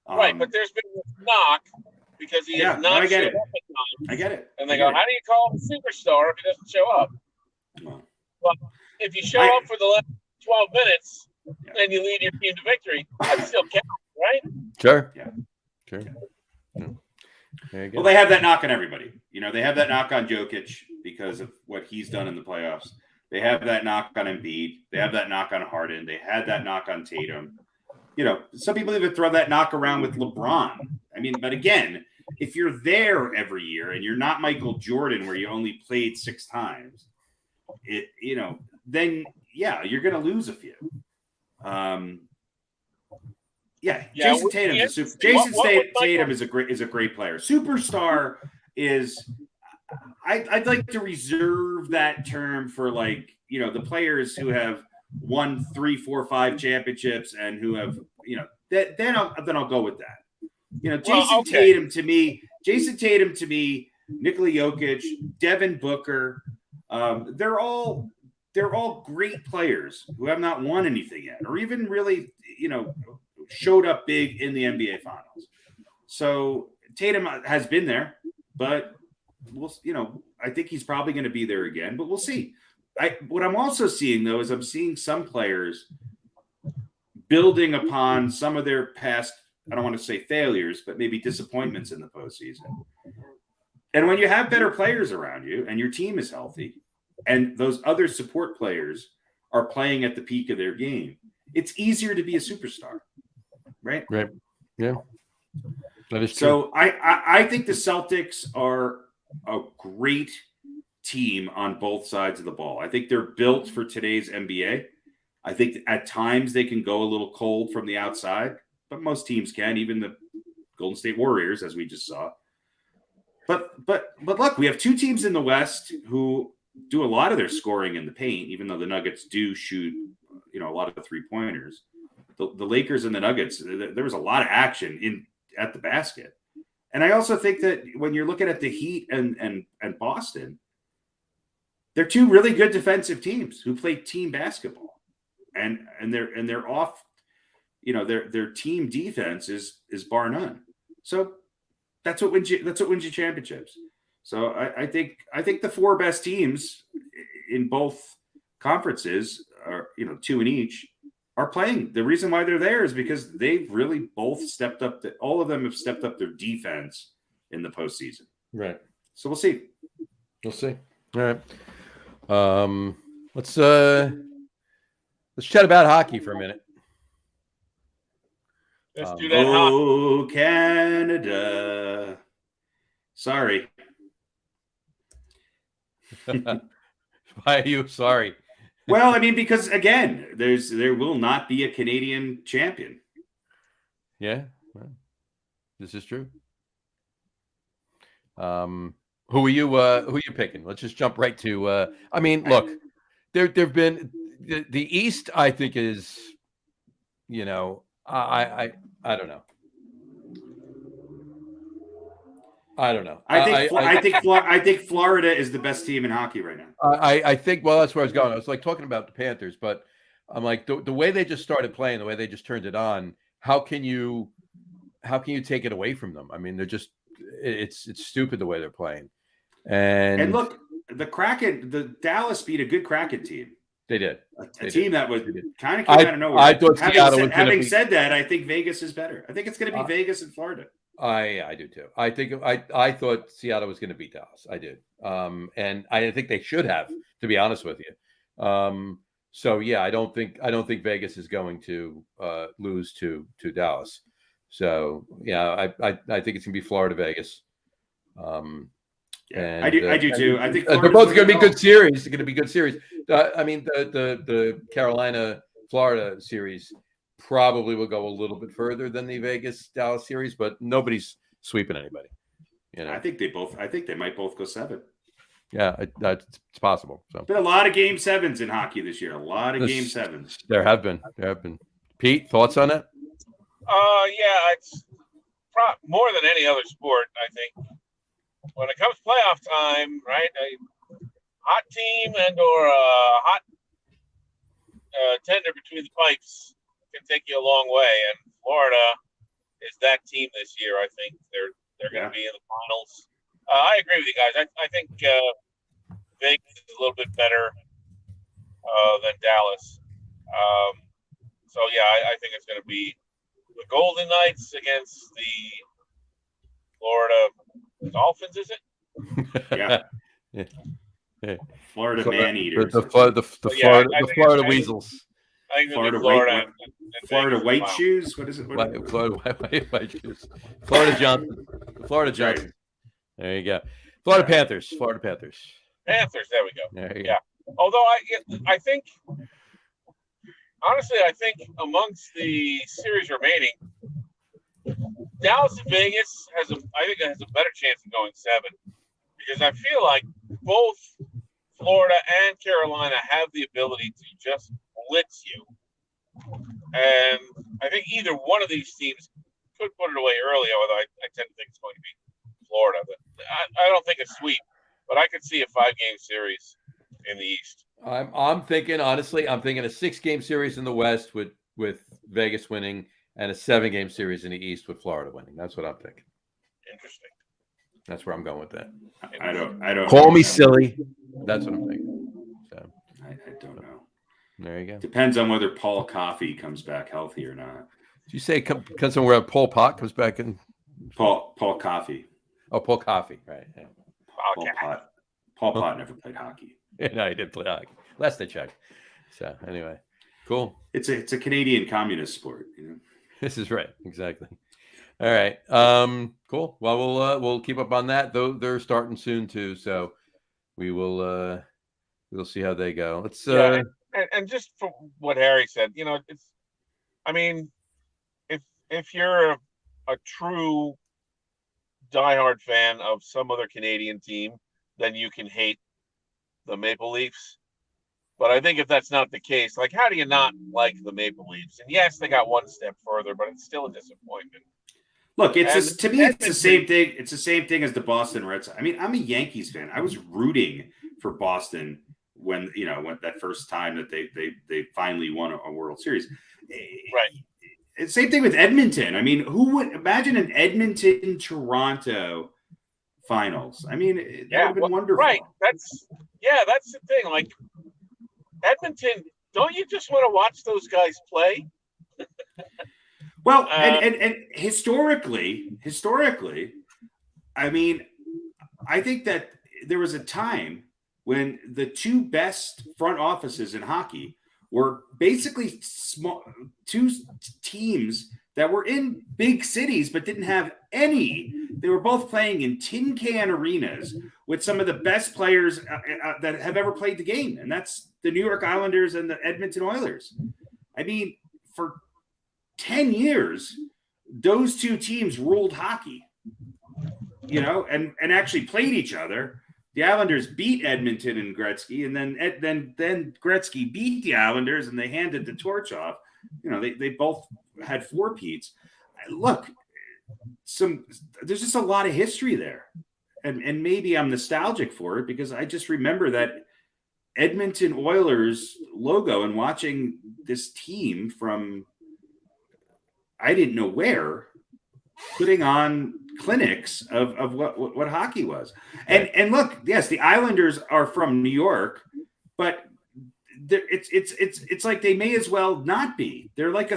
Right, but there's been this knock because he is not showing up at times. I get it. And they go, how do you call him a superstar if he doesn't show up? Well, if you show up for the last 12 minutes and you lead your team to victory, that still counts, right? Sure. Yeah. Sure. Yeah. Well, they have that knock on everybody. They have that knock on Jokic because of what he's done in the playoffs. They have that knock on Embiid. They have that knock on Harden. They had that knock on Tatum. Some people even throw that knock around with LeBron. I mean, but again, if you're there every year and you're not Michael Jordan, where you only played 6 times, then you're going to lose a few. Jason Tatum is a great player. Superstar is. I'd like to reserve that term for the players who have won 3, 4, 5 championships and who have then I'll go with that. Jason Tatum to me, Nikola Jokic, Devin Booker, they're all great players who have not won anything yet, or even really showed up big in the NBA Finals. So Tatum has been there, but I think he's probably going to be there again, but we'll see. What I'm also seeing, though, is I'm seeing some players building upon some of their past, I don't want to say failures, but maybe disappointments in the postseason. And when you have better players around you and your team is healthy and those other support players are playing at the peak of their game, it's easier to be a superstar, right? Right. Yeah. That is true. So I think the Celtics are a great team on both sides of the ball. I think they're built for today's NBA. I think at times they can go a little cold from the outside, but most teams can, even the Golden State Warriors, as we just saw. But look, we have 2 teams in the West who do a lot of their scoring in the paint, even though the Nuggets do shoot, a lot of the 3-pointers. The Lakers and the Nuggets, there was a lot of action at the basket. And I also think that when you're looking at the Heat and Boston, they're 2 really good defensive teams who play team basketball, and they're off. Their team defense is bar none. So that's what wins you championships. So I think the 4 best teams in both conferences are 2 in each are playing. The reason why they're there is because they've really both stepped up. All of them have stepped up their defense in the postseason. Right. So we'll see. We'll see. All right. Let's chat about hockey for a minute. Let's do that. Oh, Canada. Sorry. Why are you sorry? Well, I mean, because again, there will not be a Canadian champion. Yeah. This is true. Who are you picking? Let's just jump right to. I mean, look, there've been the East. I think is, I don't know. I don't know. I think Florida is the best team in hockey right now. I think. Well, that's where I was going. I was like talking about the Panthers, but I'm like the way they just started playing, the way they just turned it on. How can you take it away from them? I mean, they're just it's stupid the way they're playing. And look, the Dallas beat a good Kraken team. They did. A team that was kind of came out of nowhere. I thought Seattle was having said that, I think Vegas is better. I think it's going to be Vegas and Florida. I do too. I thought Seattle was going to beat Dallas. I did. And I think they should have, to be honest with you. So yeah, I don't think Vegas is going to lose to Dallas. So yeah, I think it's going to be Florida Vegas. I do too. I think they're both going to be good series. It's going to be good series. I mean, the Carolina Florida series probably will go a little bit further than the Vegas Dallas series, but nobody's sweeping anybody. I think they might both go 7. Yeah, it's possible. So been a lot of game 7s in hockey this year. A lot of game 7s. There have been. Pete, thoughts on it? Yeah, it's more than any other sport. I think when it comes playoff time, right? A hot team and or a hot tender between the pipes can take you a long way, and Florida is that team this year. I think they're going to be in the finals. I agree with you guys. I think Vegas is a little bit better than Dallas. So yeah, I think it's going to be the Golden Knights against the Florida Dolphins. Is it? Yeah. Florida Man-Eaters. The Florida Weasels. I think Florida White Shoes. What is it? Florida White Shoes. Florida Johnson. Florida Johnson. There you go. Florida Panthers. Panthers. There we go. There you go. Although I think honestly, amongst the series remaining, Dallas and Vegas has a better chance of going 7, because I feel like both Florida and Carolina have the ability to just blitz you, and I think either one of these teams could put it away early. Although I tend to think it's going to be Florida, but I don't think a sweep. But I could see a 5-game series in the East. I'm thinking, honestly, a 6-game series in the West with Vegas winning, and a 7-game series in the East with Florida winning. That's what I'm thinking. Interesting. That's where I'm going with that. I don't call me silly. That's what I'm thinking. So I don't know. There you go. Depends on whether Paul Coffey comes back healthy or not. Did you say comes somewhere Paul Pot comes back in? Paul Coffey. Oh, Paul Coffey, right? Yeah. Paul Pot never played hockey. No, he did play hockey. Last I checked. So anyway, cool. It's a Canadian communist sport. This is right. Exactly. All right. Cool. Well, we'll keep up on that. Though they're starting soon too, so we'll see how they go. Let's. And just for what Harry said, it's. I mean, if you're a true diehard fan of some other Canadian team, then you can hate the Maple Leafs. But I think if that's not the case, like, how do you not like the Maple Leafs? And yes, they got one step further, but it's still a disappointment. Look, to me, it's the same thing. It's the same thing as the Boston Red Sox. I mean, I'm a Yankees fan. I was rooting for Boston when that first time that they finally won a World Series. Right. Same thing with Edmonton. I mean, who would imagine an Edmonton-Toronto finals? I mean, that would have been wonderful. Right. That's the thing. Like, Edmonton, don't you just want to watch those guys play? Well, and historically, I mean, I think that there was a time when the 2 best front offices in hockey were basically two teams that were in big cities but didn't have any. They were both playing in tin can arenas with some of the best players that have ever played the game, and that's the New York Islanders and the Edmonton Oilers. I mean, for 10 years, those two teams ruled hockey, and actually played each other. The Islanders beat Edmonton and Gretzky, and then Gretzky beat the Islanders, and they handed the torch off. They both had four-peats. Look, there's just a lot of history there, and maybe I'm nostalgic for it because I just remember that Edmonton Oilers logo and watching this team from I didn't know where putting on clinics of what hockey was. And look, yes, the Islanders are from New York, but it's like they may as well not be. They're like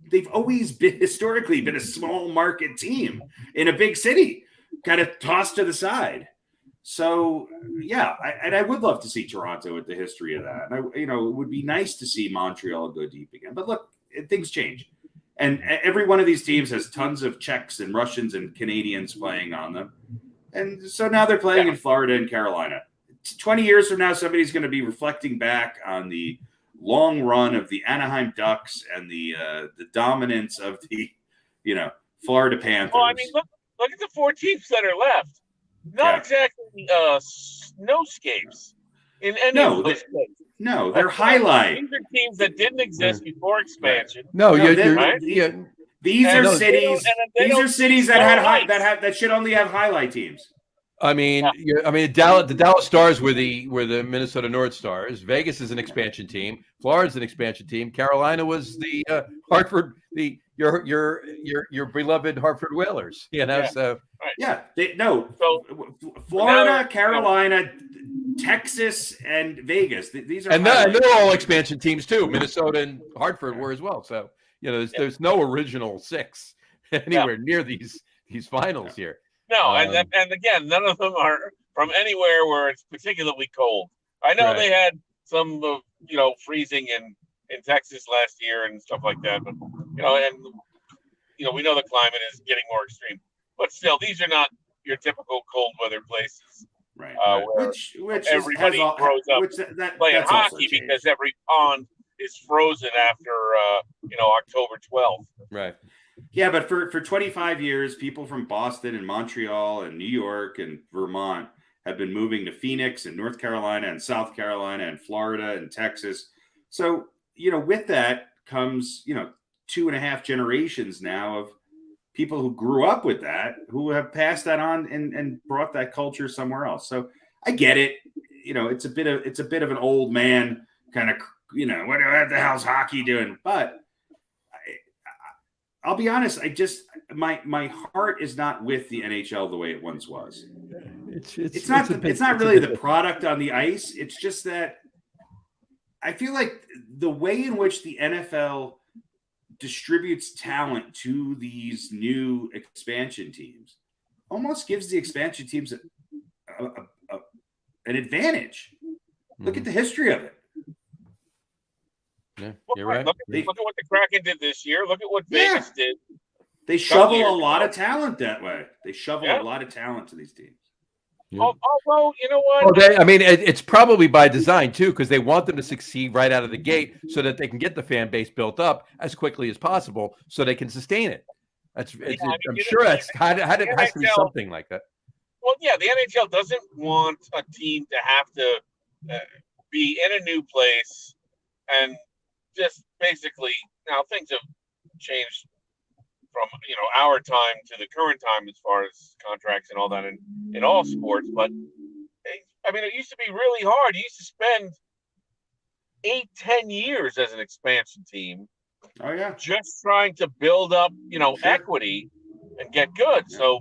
they've always been historically been a small market team in a big city, kind of tossed to the side. So yeah, I would love to see Toronto with the history of that. And it would be nice to see Montreal go deep again. But look, things change. And every one of these teams has tons of Czechs and Russians and Canadians playing on them. And so now they're playing in Florida and Carolina. 20 years from now, somebody's going to be reflecting back on the long run of the Anaheim Ducks and the dominance of the, Florida Panthers. Well, I mean, look at the four teams that are left. Not exactly snowscapes in any of those places. No, they're highlight. These are teams that didn't exist before expansion. These are cities. These are cities that should only have highlight teams. I mean, the Dallas Stars were the Minnesota North Stars. Vegas is an expansion team. Florida's an expansion team. Carolina was the Hartford, your beloved Hartford Whalers. So Florida, Carolina, Texas, and Vegas. These are and they're all expansion teams too. Minnesota and Hartford were as well. So there's no original six anywhere near these finals here. No, and again, none of them are from anywhere where it's particularly cold. I know they had some, freezing in Texas last year and stuff like that, but we know the climate is getting more extreme. But still, these are not your typical cold weather places, right? Which everybody grows up playing hockey because every pond is frozen after October 12th. Right. Yeah, but for 25 years, people from Boston and Montreal and New York and Vermont have been moving to Phoenix and North Carolina and South Carolina and Florida and Texas. So, with that comes, 2.5 generations now of people who grew up with that, who have passed that on and brought that culture somewhere else. So I get it. It's a bit of an old man kind of, what the hell's hockey doing? But I'll be honest. My heart is not with the NHL the way it once was. It's not really the product on the ice. It's just that I feel like the way in which the NFL distributes talent to these new expansion teams almost gives the expansion teams an advantage. Look at the history of it. Yeah, you're right. Look at what the Kraken did this year. Look at what Vegas did. They shovel a lot of talent that way. They shovel a lot of talent to these teams. Yeah. Although, you know what? It's probably by design too, because they want them to succeed right out of the gate so that they can get the fan base built up as quickly as possible so they can sustain it. I'm sure that's has to be something like that. Well, yeah, the NHL doesn't want a team to have to be in a new place and just basically, now things have changed from our time to the current time as far as contracts and all that in all sports. But I mean, it used to be really hard. You used to spend 8-10 years as an expansion team. Oh yeah, just trying to build up equity and get good. Yeah. So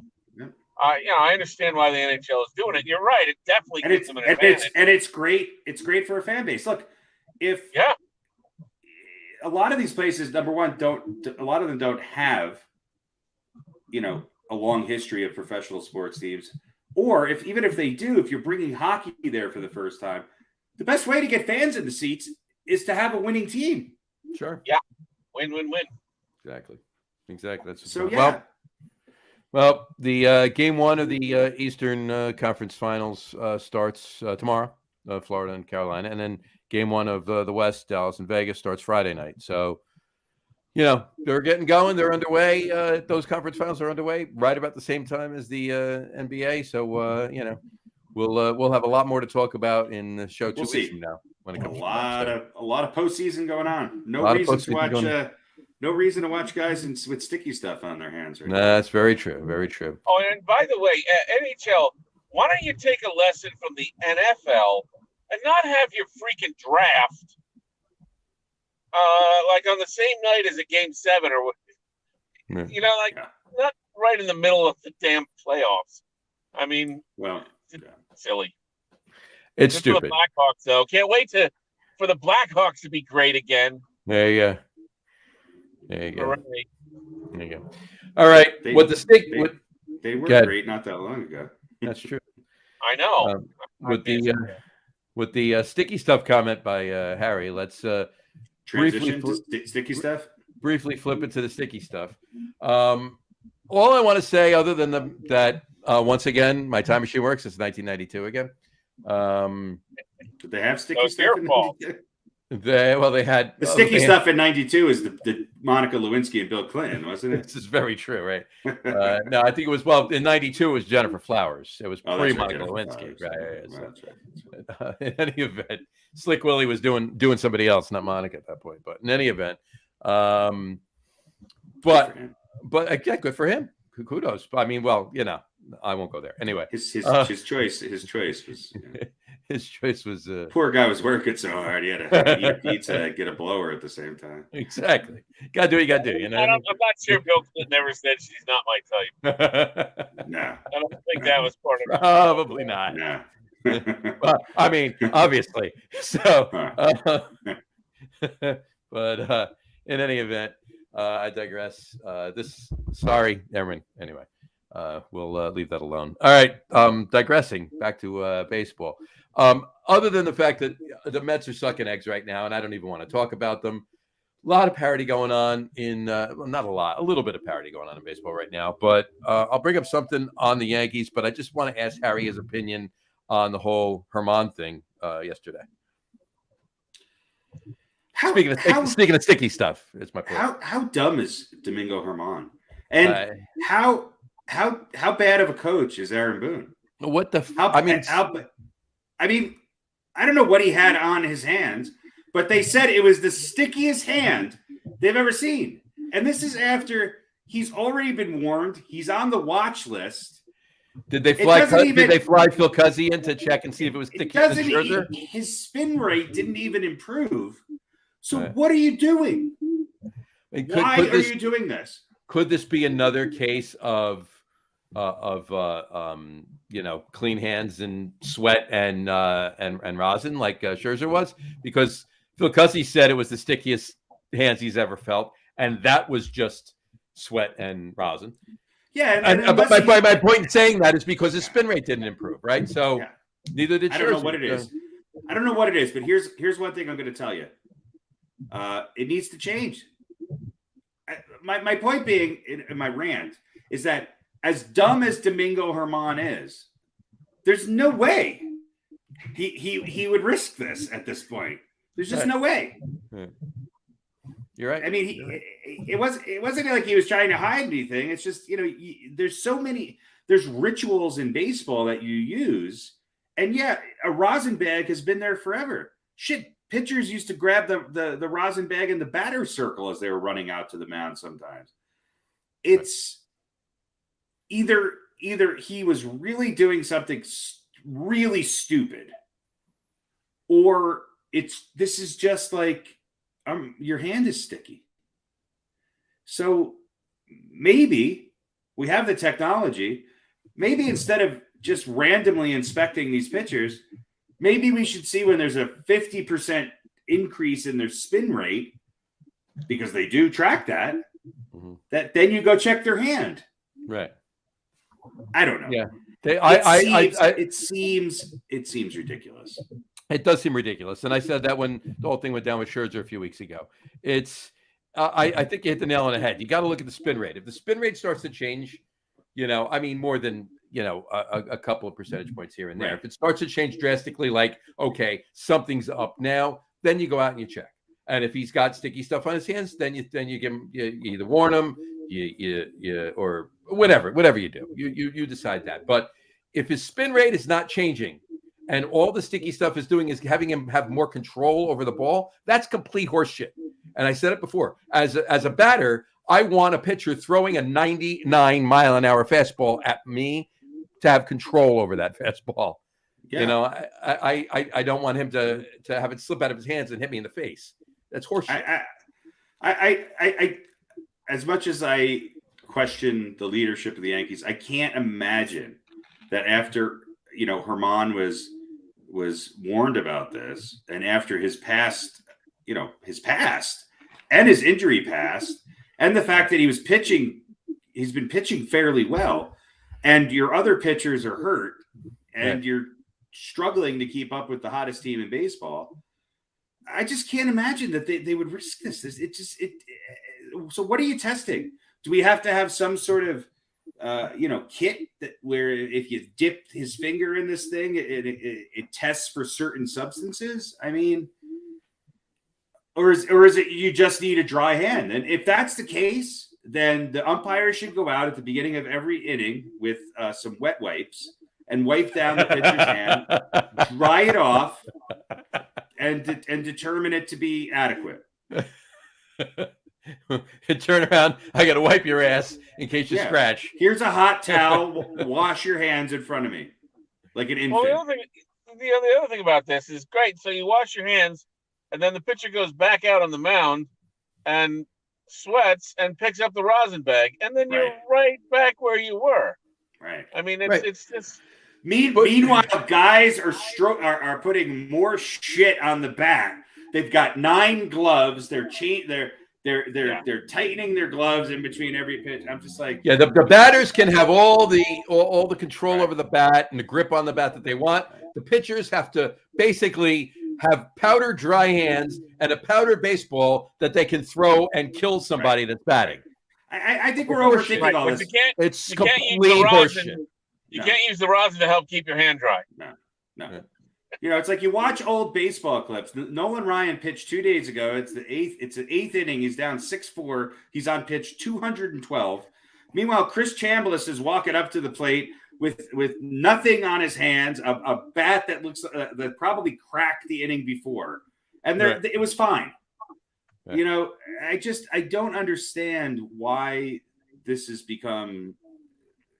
I understand why the NHL is doing it. You're right. It definitely gives them an advantage. It's great. It's great for a fan base. Look, a lot of these places, number one, a lot of them don't have, a long history of professional sports teams. Or even if they do, if you're bringing hockey there for the first time, the best way to get fans in the seats is to have a winning team. Sure. Yeah. Win. Exactly. That's so. Yeah. Well, the game one of the Eastern Conference Finals starts tomorrow, Florida and Carolina, and then game one of the West, Dallas and Vegas, starts Friday night. So, they're getting going. They're underway. Those conference finals are underway right about the same time as the NBA. So we'll have a lot more to talk about in the show 2 weeks from now when it comes. A lot of postseason going on. No reason to watch guys with sticky stuff on their hands. Right now. That's very true. Very true. Oh, and by the way, NHL, why don't you take a lesson from the NFL and not have your freaking draft like on the same night as a Game 7 or not right in the middle of the damn playoffs. I mean, silly. It's Good stupid. For the Blackhawks, though. Can't wait for the Blackhawks to be great again. There you go. Right. There you go. All right. They were great not that long ago. That's true. I know. With the sticky stuff comment by Harry, let's transition to sticky stuff. Briefly flip into the sticky stuff. All I want to say, other than that, once again, my time machine works. It's 1992 again. Did they have sticky stuff in 92? They had the sticky stuff in 92 is the Monica Lewinsky and Bill Clinton, wasn't it? This is very true, right? No, I think it was in 92 it was Jennifer Flowers. It was pre-Monica Lewinsky, right? In any event, Slick Willie was doing somebody else, not Monica at that point. But in any event, but again, good for him. Kudos. I mean, I won't go there. Anyway, his choice was. His choice was. Poor guy was working so hard. He had to eat pizza and get a blower at the same time. Exactly. Got to do what you got to do. You know. I'm not sure Bill Clinton never said she's not my type. No. I don't think that was part of it. Probably not. No. Well, I mean, obviously. So, but in any event, I digress. Sorry, Erin. Anyway. We'll leave that alone. All right. Digressing back to baseball. Other than the fact that the Mets are sucking eggs right now, and I don't even want to talk about them. A lot of parity going on not a lot, a little bit of parity going on in baseball right now. But I'll bring up something on the Yankees, but I just want to ask Harry his opinion on the whole Herman thing yesterday. Speaking of sticky stuff, it's my point. How dumb is Domingo Herman? And how bad of a coach is Aaron Boone? What the? I mean, I don't know what he had on his hands, but they said it was the stickiest hand they've ever seen. And this is after he's already been warned. He's on the watch list. Did they fly Phil Cuzzy in to check and see if it was sticky? His spin rate didn't even improve. So what are you doing? Why are you doing this? Could this be another case of clean hands and sweat and rosin like Scherzer was? Because Phil Cuzzy said it was the stickiest hands he's ever felt, and that was just sweat and rosin. Yeah, but my point in saying that is because his spin rate didn't improve, right? So neither did Scherzer. I don't know what it is. I don't know what it is, but here's one thing I'm going to tell you. It needs to change. My point being in my rant is that as dumb as Domingo Herman is, there's no way he would risk this at this point. There's just no way. You're right. I mean, it wasn't like he was trying to hide anything. It's just, there's rituals in baseball that you use. And a rosin bag has been there forever. Shit, pitchers used to grab the rosin bag in the batter's circle as they were running out to the mound sometimes. It's either he was really doing something really stupid, or this is just like your hand is sticky. So maybe we have the technology. Maybe instead of just randomly inspecting these pitchers, maybe we should see when there's a 50% increase in their spin rate, because they do track that, that then you go check their hand. Right. I don't know. Yeah. It seems ridiculous. It does seem ridiculous. And I said that when the whole thing went down with Scherzer a few weeks ago. I think you hit the nail on the head. You got to look at the spin rate. If the spin rate starts to change, more than, a couple of percentage points here and there. Right. If it starts to change drastically, like, okay, something's up now, then you go out and you check. And if he's got sticky stuff on his hands, then you give him, you either warn him, or whatever you do. You decide that. But if his spin rate is not changing, and all the sticky stuff is doing is having him have more control over the ball, that's complete horseshit. And I said it before. As a batter, I want a pitcher throwing a 99-mile-an-hour fastball at me to have control over that fastball. Yeah. You know, I don't want him to have it slip out of his hands and hit me in the face. That's horseshit. I as much as I question the leadership of the Yankees, I can't imagine that after, you know, Herman was warned about this, and after his past and his injury past, and the fact that he's been pitching fairly well, and your other pitchers are hurt, and you're struggling to keep up with the hottest team in baseball. I just can't imagine that they would risk this. So what are you testing? Do we have to have some sort of kit where if you dip his finger in this thing, it tests for certain substances? I mean, or is it you just need a dry hand? And if that's the case, then the umpire should go out at the beginning of every inning with some wet wipes and wipe down the pitcher's hand, dry it off, and determine it to be adequate. Turn around. I got to wipe your ass in case you scratch. Here's a hot towel. Wash your hands in front of me like an infant. Well, the other thing about this is great. So you wash your hands, and then the pitcher goes back out on the mound and sweats and picks up the rosin bag, and then you're right back where you were. Right. I mean, it's just. Meanwhile, guys are putting more shit on the bat. They've got 9 gloves. They're tightening their gloves in between every pitch. I'm just like, the batters can have all the control over the bat and the grip on the bat that they want. The pitchers have to basically have powder dry hands and a powder baseball that they can throw and kill somebody that's batting. I think we're overthinking all this. It's complete horseshit. You can't use the rosin to help keep your hand dry. No. You know, it's like you watch old baseball clips. Nolan Ryan pitched 2 days ago. It's the eighth inning. He's down 6-4. He's on pitch 212. Meanwhile, Chris Chambliss is walking up to the plate with nothing on his hands, a bat that looks that probably cracked the inning before, and it was fine. Right. You know, I don't understand why this has become.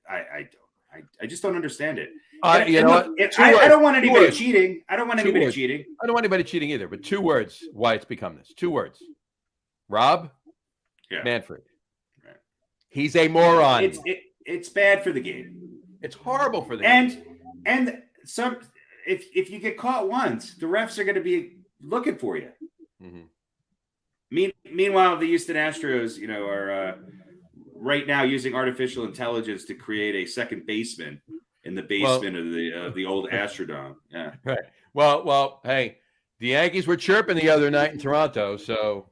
I just don't understand it. I don't want anybody cheating. I don't want anybody cheating. I don't want anybody cheating either. But 2 words why it's become this. 2 words. Rob Manfred. Right. He's a moron. It's bad for the game. It's horrible for the game. And some if you get caught once, the refs are going to be looking for you. Mm-hmm. Meanwhile, the Houston Astros, you know, are right now using artificial intelligence to create a second baseman in the basement of the old Astrodome. Yeah. Right. Well, hey, the Yankees were chirping the other night in Toronto, so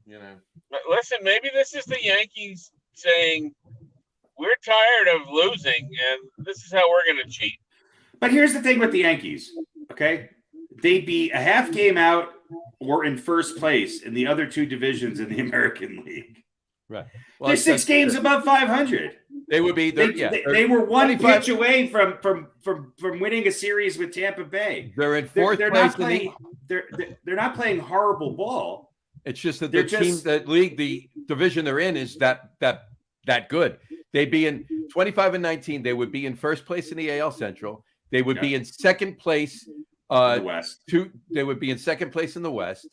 you know. Listen, maybe this is the Yankees saying we're tired of losing, and this is how we're going to cheat. But here's the thing with the Yankees, okay? They'd be a half game out or in first place in the other 2 divisions in the American League. Right. Well, they're 6 games above 500. They would be. They were 1 pitch away from winning a series with Tampa Bay. They're in 4th place. They're not playing horrible ball. It's just that the division they're in is that good. They'd be in 25-19. They would be in first place in the AL Central. They would be in second place. The West. They would be in second place in the West.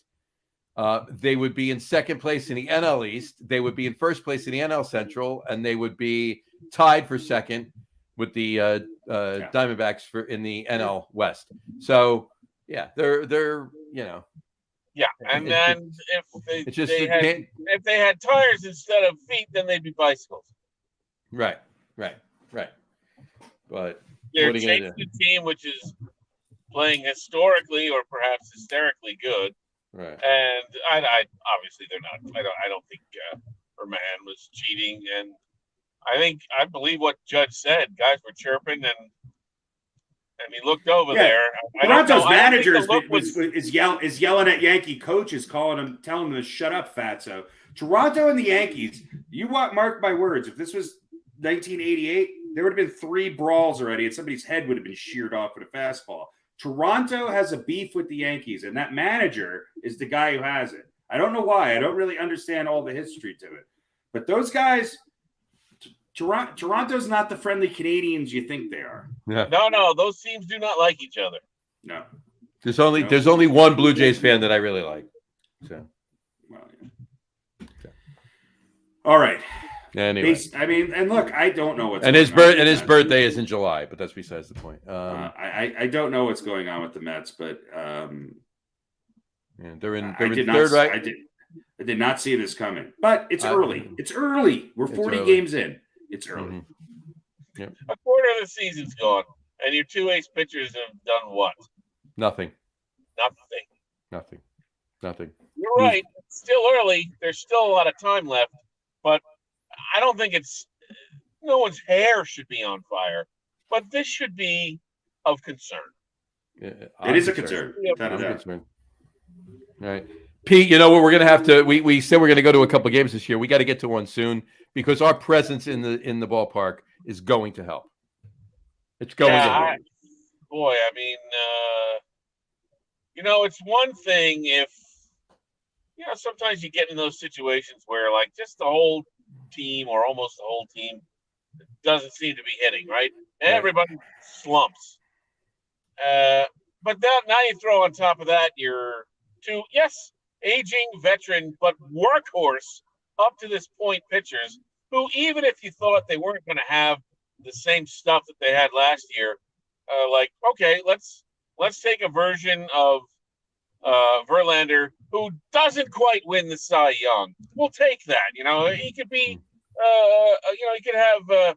They would be in second place in the NL East. They would be in first place in the NL Central, and they would be tied for second with the Diamondbacks in the NL West. So they're you know. Yeah, and then if they had tires instead of feet, then they'd be bicycles. Right. But they're chasing a team which is playing historically or perhaps hysterically good. Right. And I obviously they're not. I don't think Herman was cheating, and I believe what Judge said. Guys were chirping, and he looked over Yeah. there. I don't Toronto's know. I don't think manager the look is yelling at Yankee coaches, telling them to shut up, fatso. Toronto and the Yankees, mark my words, if this was 1988, there would have been 3 brawls already, and somebody's head would have been sheared off with a fastball. Toronto has a beef with the Yankees, and that manager is the guy who has it. I don't know why. I don't really understand all the history to it. But those guys, Toronto's not the friendly Canadians you think they are. Yeah. No, those teams do not like each other. No. There's only one Blue Jays fan that I really like. So. Well, yeah. All right. Anyway. And look, I don't know what's and going on. his birthday is in July, but that's besides the point. I don't know what's going on with the Mets, but they're in third, right? I did not see this coming, but it's early. It's early. We're 40 games in. It's early. Mm-hmm. Yep. A quarter of the season's gone, and your 2 ace pitchers have done what? Nothing. Nothing. You're right. It's still early. There's still a lot of time left, but I don't think no one's hair should be on fire, but this should be of concern. Yeah, it is a concern. All right. Pete, you know what? We're going to have to, we said we're going to go to a couple of games this year. We got to get to one soon because our presence in the ballpark is going to help. It's going to help. It's one thing if, sometimes you get in those situations where like just the whole team or almost the whole team doesn't seem to be hitting, right? Everybody slumps. But now you throw on top of that your 2, aging veteran, but workhorse up to this point pitchers who, even if you thought they weren't going to have the same stuff that they had last year, let's take a version of Verlander who doesn't quite win the Cy Young. We'll take that. He could be, he could have.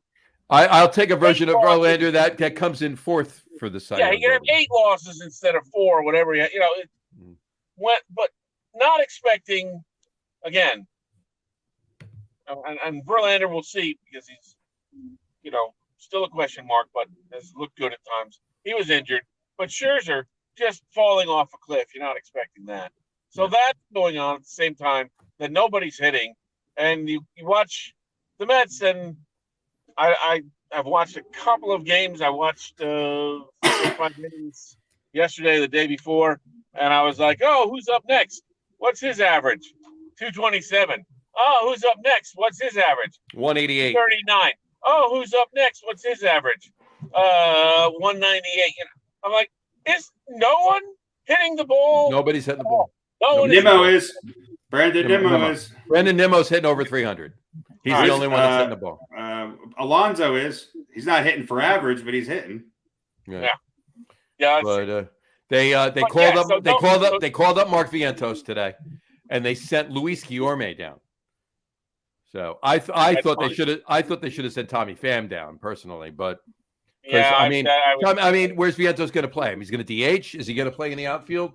I'll take a version of Verlander that comes in 4th for the Cy Young. Yeah, he can have 8 losses instead of 4, or whatever. But not expecting again. And Verlander, we'll see because he's, still a question mark, but has looked good at times. He was injured, but Scherzer just falling off a cliff. You're not expecting that. So that's going on at the same time that nobody's hitting. And you watch the Mets, and I've watched a couple of games. I watched 5 minutes yesterday, the day before, and I was like, oh, who's up next? What's his average? 227. Oh, who's up next? What's his average? 188. 39. Oh, who's up next? What's his average? 198. I'm like, is no one hitting the ball? Nobody's hitting the ball. Nimmo is. Brandon Nimmo is. Brandon Nimmo's hitting over 300. He's the only one that's hitting the ball. Alonso is. He's not hitting for average, but he's hitting. Yeah. But they called up Mark Vientos today, and they sent Luis Guillorme down. So I thought they should have sent Tommy Pham down personally, but where's Vientos going to play him? He's going to DH. Is he going to play in the outfield?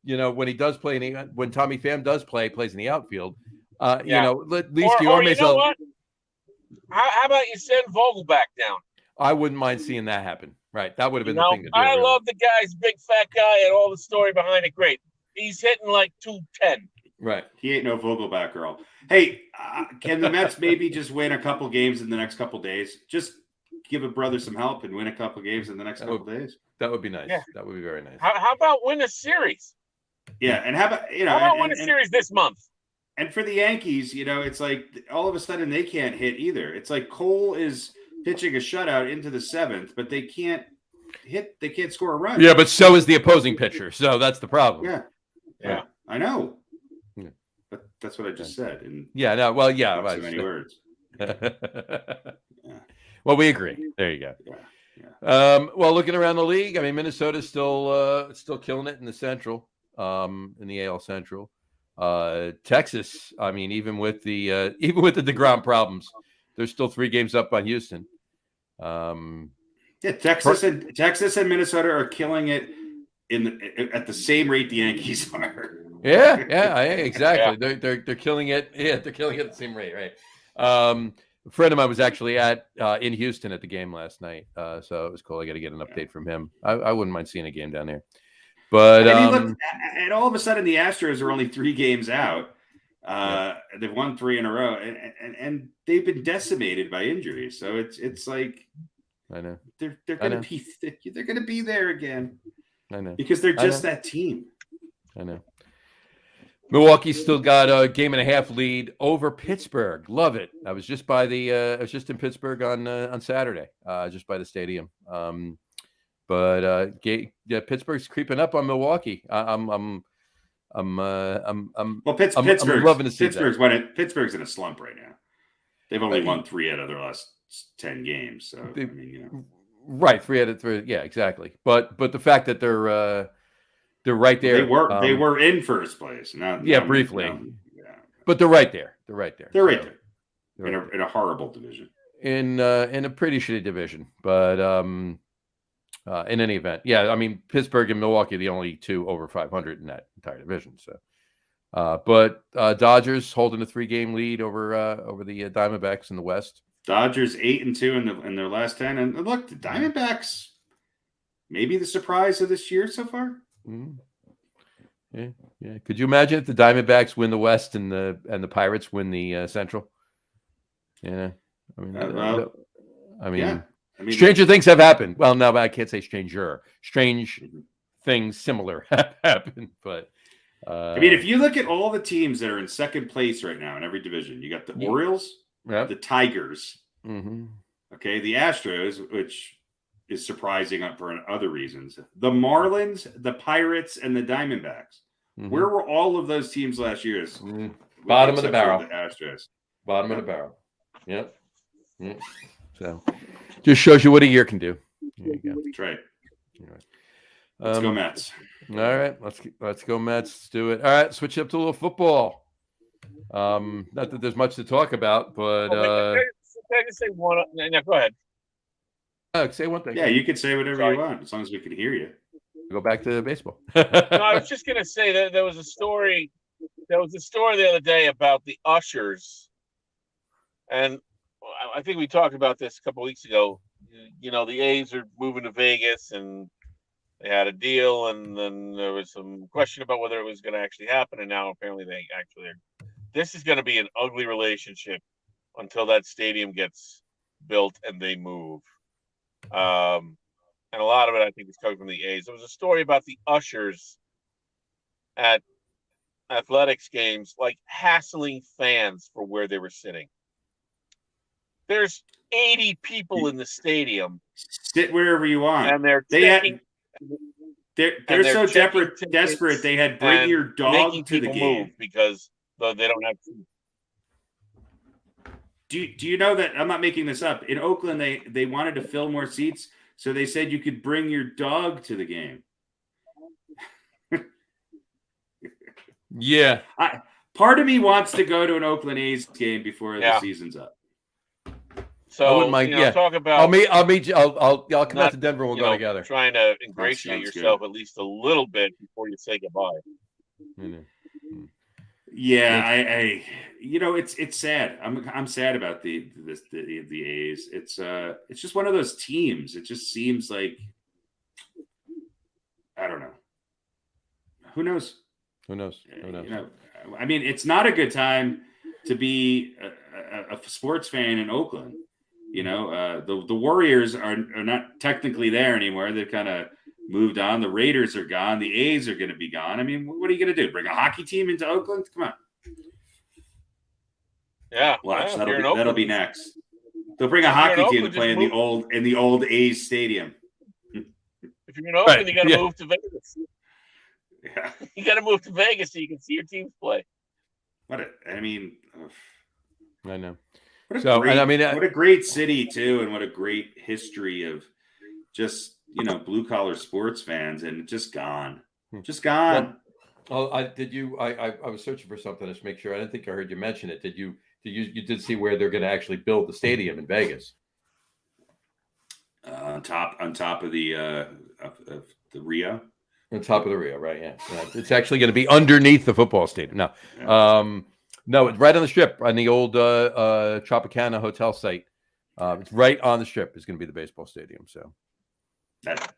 When he does play when Tommy Pham does plays in the outfield. Luis Guillorme. What? How about you send Vogelback down? I wouldn't mind seeing that happen. Right, that would have been the thing to do. I love the guy's big fat guy and all the story behind it. Great, he's hitting like 210. Right, he ain't no Vogelback girl. Hey, can the Mets maybe just win a couple games in the next couple days? Just give a brother some help and win a couple games in the next couple days. That would be nice. Yeah. That would be very nice. How about win a series? Yeah, and how about win a series this month? And for the Yankees, it's like all of a sudden they can't hit either. It's like Cole is pitching a shutout into the 7th, but they can't hit. They can't score a run. Yeah, but so is the opposing pitcher. So that's the problem. Yeah. I know. Yeah. But that's what I just said. And not too many words. Well, we agree. There you go. Yeah. Well, looking around the league, Minnesota's still killing it in the Central, in the AL Central. Texas, even with the DeGrom problems, they're still 3 games up on Houston. Texas and Minnesota are killing it at the same rate the Yankees are. Yeah, exactly. Yeah. They're killing it. Yeah, they're killing it at the same rate, right? A friend of mine was actually in Houston at the game last night, so it was cool. I got to get an update from him. I wouldn't mind seeing a game down there. But I mean, look, and all of a sudden the Astros are only 3 games out. They've won 3 in a row, and they've been decimated by injuries. So it's like I know they're going to be there again. I know because they're just that team. I know. Milwaukee's still got a 1.5 lead over Pittsburgh. Love it. I was just in Pittsburgh on Saturday, just by the stadium. But Pittsburgh's creeping up on Milwaukee. I'm loving to see Pittsburgh's in a slump right now. They've only won 3 out of their last 10 games. So right, 3 out of 3. Yeah, exactly. But the fact that they're right there. They were in first place. Briefly. But they're right there. They're right there. They're right there. In a horrible division. In a pretty shitty division, but in any event, I mean, Pittsburgh and Milwaukee are the only 2 over 500 in that entire division. So, but Dodgers holding a 3-game lead over the Diamondbacks in the West. Dodgers 8-2 in their last 10, and look, the Diamondbacks maybe the surprise of this year so far. Mm-hmm. Yeah. Could you imagine if the Diamondbacks win the West and the Pirates win the Central? Yeah, I mean, stranger things have happened. Well, no, but I can't say stranger. Strange things similar have happened. But I mean, if you look at all the teams that are in second place right now in every division, you got the Orioles, the Tigers, okay, the Astros, which is surprising for other reasons, the Marlins, the Pirates, and the Diamondbacks. Where were all of those teams last year? Bottom of the barrel. The Astros. Bottom of the barrel. Yep. So, just shows you what a year can do. There you go. That's right. Let's go Mets. All right, let's go Mets. Let's do it. All right, switch up to a little football. Not that there's much to talk about, but can I just say one? No, go ahead. Say one thing. Yeah, you could say whatever you want as long as we can hear you. Go back to baseball. No, I was just gonna say that there was a story. There was a story the other day about the ushers, and I think we talked about this a couple of weeks ago. You know, the A's are moving to Vegas, and they had a deal, and then there was some question about whether it was going to actually happen, and now apparently they actually are. This is going to be an ugly relationship until that stadium gets built and they move. And a lot of it, I think, is coming from the A's. There was a story about the ushers at athletics games, like hassling fans for where they were sitting. There's 80 people in the stadium. Sit wherever you want. And they're so desperate they had bring your dog to the game because they don't have. Do you know that I'm not making this up? In Oakland, they wanted to fill more seats, so they said you could bring your dog to the game. Yeah. Part of me wants to go to an Oakland A's game before the season's up. So I wouldn't mind. Talk about. I'll meet you. I'll come out to Denver and we'll go together. Trying to ingratiate yourself at least a little bit before you say goodbye. Mm-hmm. Yeah, I it's sad. I'm sad about the A's. It's just one of those teams. It just seems like I don't know. Who knows? I mean, it's not a good time to be a sports fan in Oakland. The Warriors are not technically there anymore. They've kind of moved on. The Raiders are gone. The A's are going to be gone. I mean, what are you going to do? Bring a hockey team into Oakland? Come on. Yeah. Watch. That'll be next. They'll bring a hockey team to play in the old A's stadium. If you're in Oakland, you got to move to Vegas. Yeah. You got to move to Vegas so you can see your teams play. I know. What a great city too, and what a great history of just blue collar sports fans, and just gone. I was searching for something to make sure. I didn't think I heard you mention it. Did you did see where they're going to actually build the stadium in Vegas? On top of the Rio. On top of the Rio, right? Yeah. It's actually going to be underneath the football stadium. No. No, it's right on the strip on the old Tropicana hotel site. It's right on the strip. It's going to be the baseball stadium. So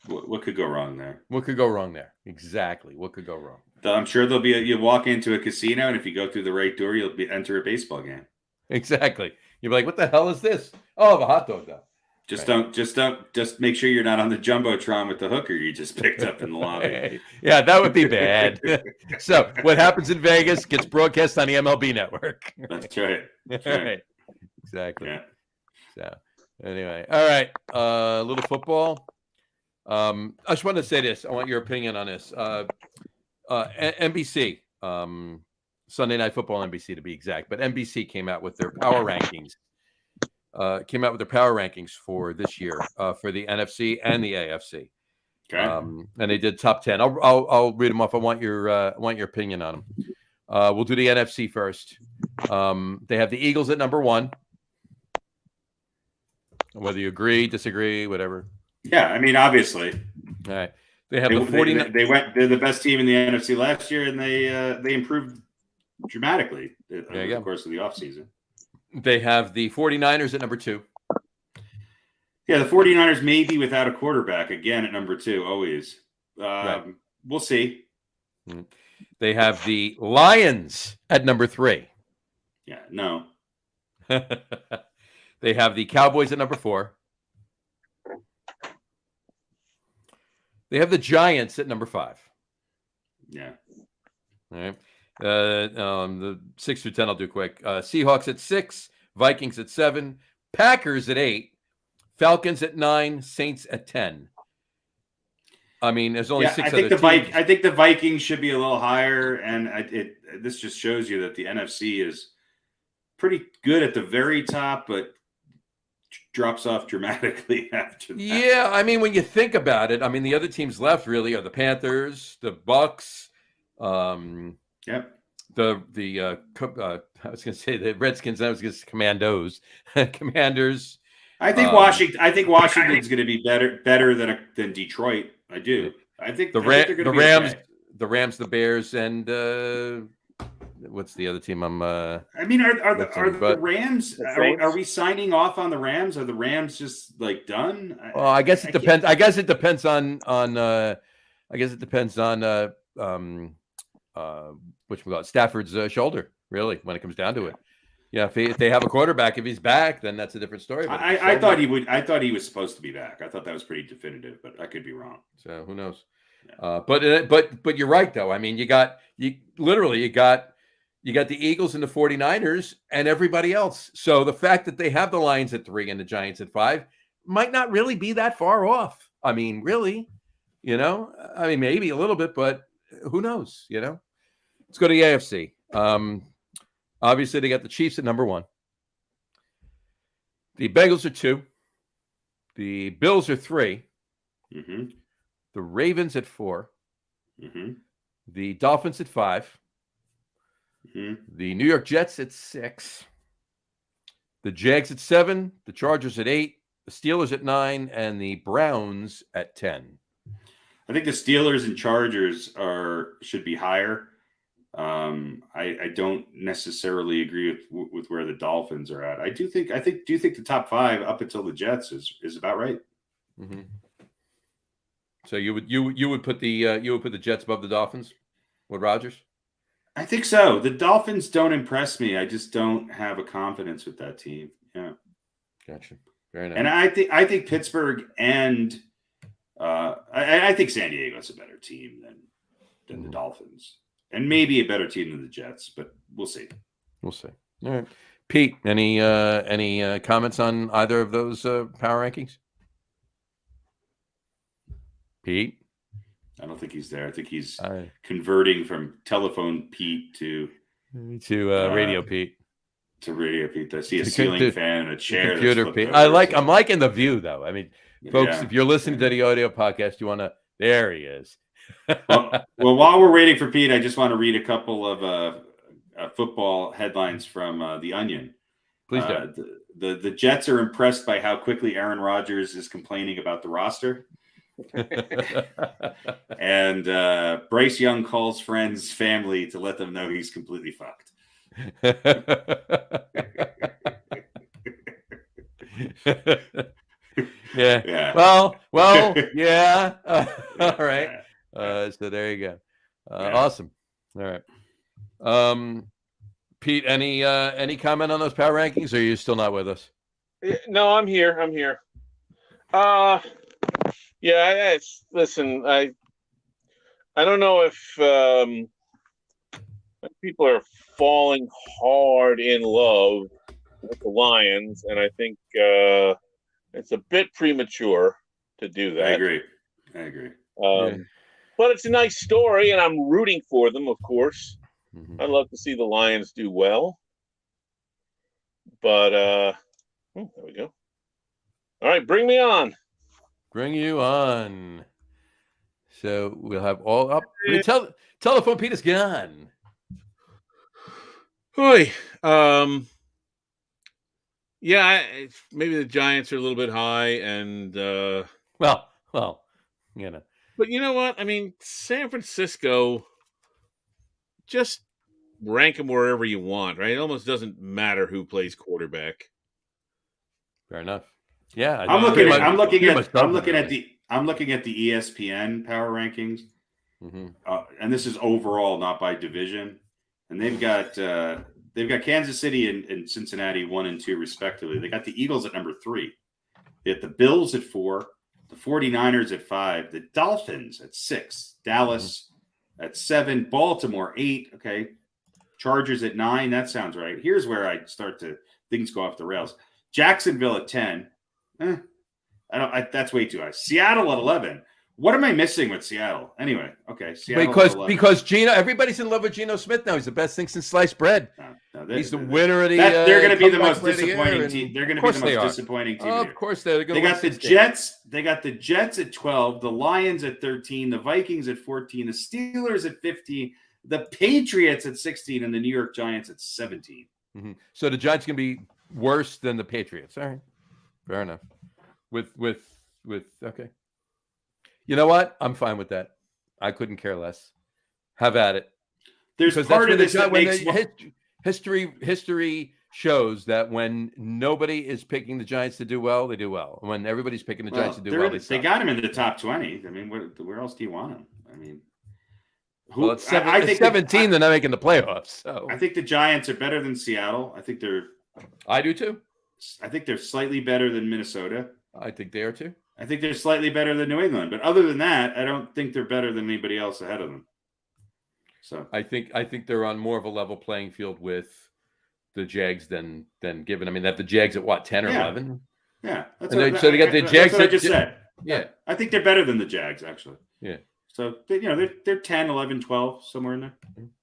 What could go wrong there? what could go wrong there? Exactly. What could go wrong? I'm sure there'll be you walk into a casino, and if you go through the right door, you'll enter a baseball game. Exactly. You'll be like, what the hell is this? Oh, I have a hot dog though. Just make sure you're not on the Jumbotron with the hooker you just picked up in the lobby. Yeah, that would be bad. So what happens in Vegas gets broadcast on the MLB network. That's right. That's All right. right. Exactly. Yeah. So anyway, all right. A little football. I just wanted to say this. I want your opinion on this. NBC, Sunday Night Football, NBC to be exact, but NBC came out with their power rankings. For this year for the NFC and the AFC. Okay. And they did top 10. I'll read them off. I want your opinion on them. We'll do the NFC first. They have the Eagles at number 1. Whether you agree, disagree, whatever. Yeah, I mean, obviously. All right. They have the 49. They're the best team in the NFC last year, and they improved dramatically over the course of the offseason. They have the 49ers at number 2. Yeah, the 49ers may be without a quarterback again at number 2, always. Right. We'll see. They have the Lions at number 3. Yeah, no. They have the Cowboys at number 4. They have the Giants at number 5. Yeah. All right. The 6 through 10 I'll do quick. Seahawks at 6, Vikings at 7, Packers at 8, Falcons at 9, Saints at 10. I mean, there's only 6 other teams. I think the Vikings should be a little higher, and this just shows you that the NFC is pretty good at the very top, but drops off dramatically after that. Yeah, I mean, when you think about it, I mean, the other teams left really are the Panthers, the Bucks, Yep. I was going to say the Redskins. I was going to say Commandos, Commanders. I think Washington's going to be better than Detroit. I do. I think the Rams, okay. The Rams, the Bears, and what's the other team? Are the Rams? Are we signing off on the Rams? Are the Rams just like done? Well, I guess it depends. I guess it depends on Stafford's shoulder, really, when it comes down to it. Yeah, if they have a quarterback, if he's back, then that's a different story. But I thought he would. I thought he was supposed to be back. I thought that was pretty definitive, but I could be wrong. So who knows? Yeah. But you're right though. I mean, you got the Eagles and the 49ers and everybody else. So the fact that they have the Lions at 3 and the Giants at 5 might not really be that far off. I mean, really, maybe a little bit, but who knows? Let's go to the AFC. Obviously, they got the Chiefs at number 1. The Bengals are 2. The Bills are 3. Mm-hmm. The Ravens at 4. Mm-hmm. The Dolphins at 5. Mm-hmm. The New York Jets at 6. The Jags at 7. The Chargers at 8. The Steelers at 9. And the Browns at 10. I think the Steelers and Chargers should be higher. I don't necessarily agree with where the Dolphins are at. Do you think the top 5 up until the Jets is about right? Mm-hmm. So you would put the Jets above the Dolphins with Rodgers? I think so. The Dolphins don't impress me. I just don't have a confidence with that team. Yeah. Gotcha. Very nice. And I think Pittsburgh and I think San Diego's a better team than the Dolphins. And maybe a better team than the Jets, but we'll see. We'll see. All right. Pete, any comments on either of those power rankings? Pete? I don't think he's there. I think he's converting from telephone Pete to radio Pete. To radio Pete. I see a ceiling fan and a chair. Computer Pete. I'm liking the view though. I mean, folks, if you're listening to the audio podcast, there he is. well, while we're waiting for Pete, I just want to read a couple of football headlines from The Onion. Please do. The Jets are impressed by how quickly Aaron Rodgers is complaining about the roster. And Bryce Young calls friends, family to let them know he's completely fucked. Yeah. Yeah. Well, yeah. All right. Yeah. So there you go. Yeah. Awesome. All right. Pete, any comment on those power rankings, or are you still not with us? No, I'm here. I'm here. Yeah. Listen, I don't know if people are falling hard in love with the Lions, and I think it's a bit premature to do that. I agree. Yeah. But it's a nice story, and I'm rooting for them, of course. Mhm. I'd love to see the Lions do well. But there we go. All right, bring me on. Bring you on. So we'll have all up. Telephone Pete is gone. Hoi. Yeah, maybe the Giants are a little bit high, and Well, but you know what? I mean, San Francisco, just rank them wherever you want, right? It almost doesn't matter who plays quarterback. fair enough. Yeah, I'm looking at the ESPN power rankings, and this is overall, not by division. And they've got Kansas City and Cincinnati 1 and 2 respectively. They got the Eagles at number 3. They got the Bills at 4, the 49ers at 5, the Dolphins at 6, Dallas at 7, Baltimore 8. Okay, Chargers at 9. That sounds right. Here's where I start to things go off the rails. Jacksonville at 10. That's way too high. Seattle at 11. What am I missing with Seattle? Anyway, okay. Seattle because Geno, everybody's in love with Geno Smith now. He's the best thing since sliced bread. He's the winner of the. They're going to be the most disappointing team. They're going to be the most disappointing team. Of course, they got the Jets. They got the Jets at 12. The Lions at 13. The Vikings at 14. The Steelers at 15. The Patriots at 16, and the New York Giants at 17. Mm-hmm. So the Giants can be worse than the Patriots. All right, fair enough. With okay. You know what? I'm fine with that. I couldn't care less. Have at it. There's part of this that makes history shows that when nobody is picking the Giants to do well, they do well. When everybody's picking the Giants to do well, they got him in the top 20. I mean, where else do you want him? I mean, well, it's 17. They're not making the playoffs. So I think the Giants are better than Seattle. I do too. I think they're slightly better than Minnesota. I think they are too. I think they're slightly better than New England, but other than that, I don't think they're better than anybody else ahead of them. So I think they're on more of a level playing field with the Jags than given. I mean, that the Jags at what, 10 or 11? Yeah. So they got the Jags. That's what I just said. Yeah. I think they're better than the Jags, actually. Yeah. So they're 10, 11, 12, somewhere in there.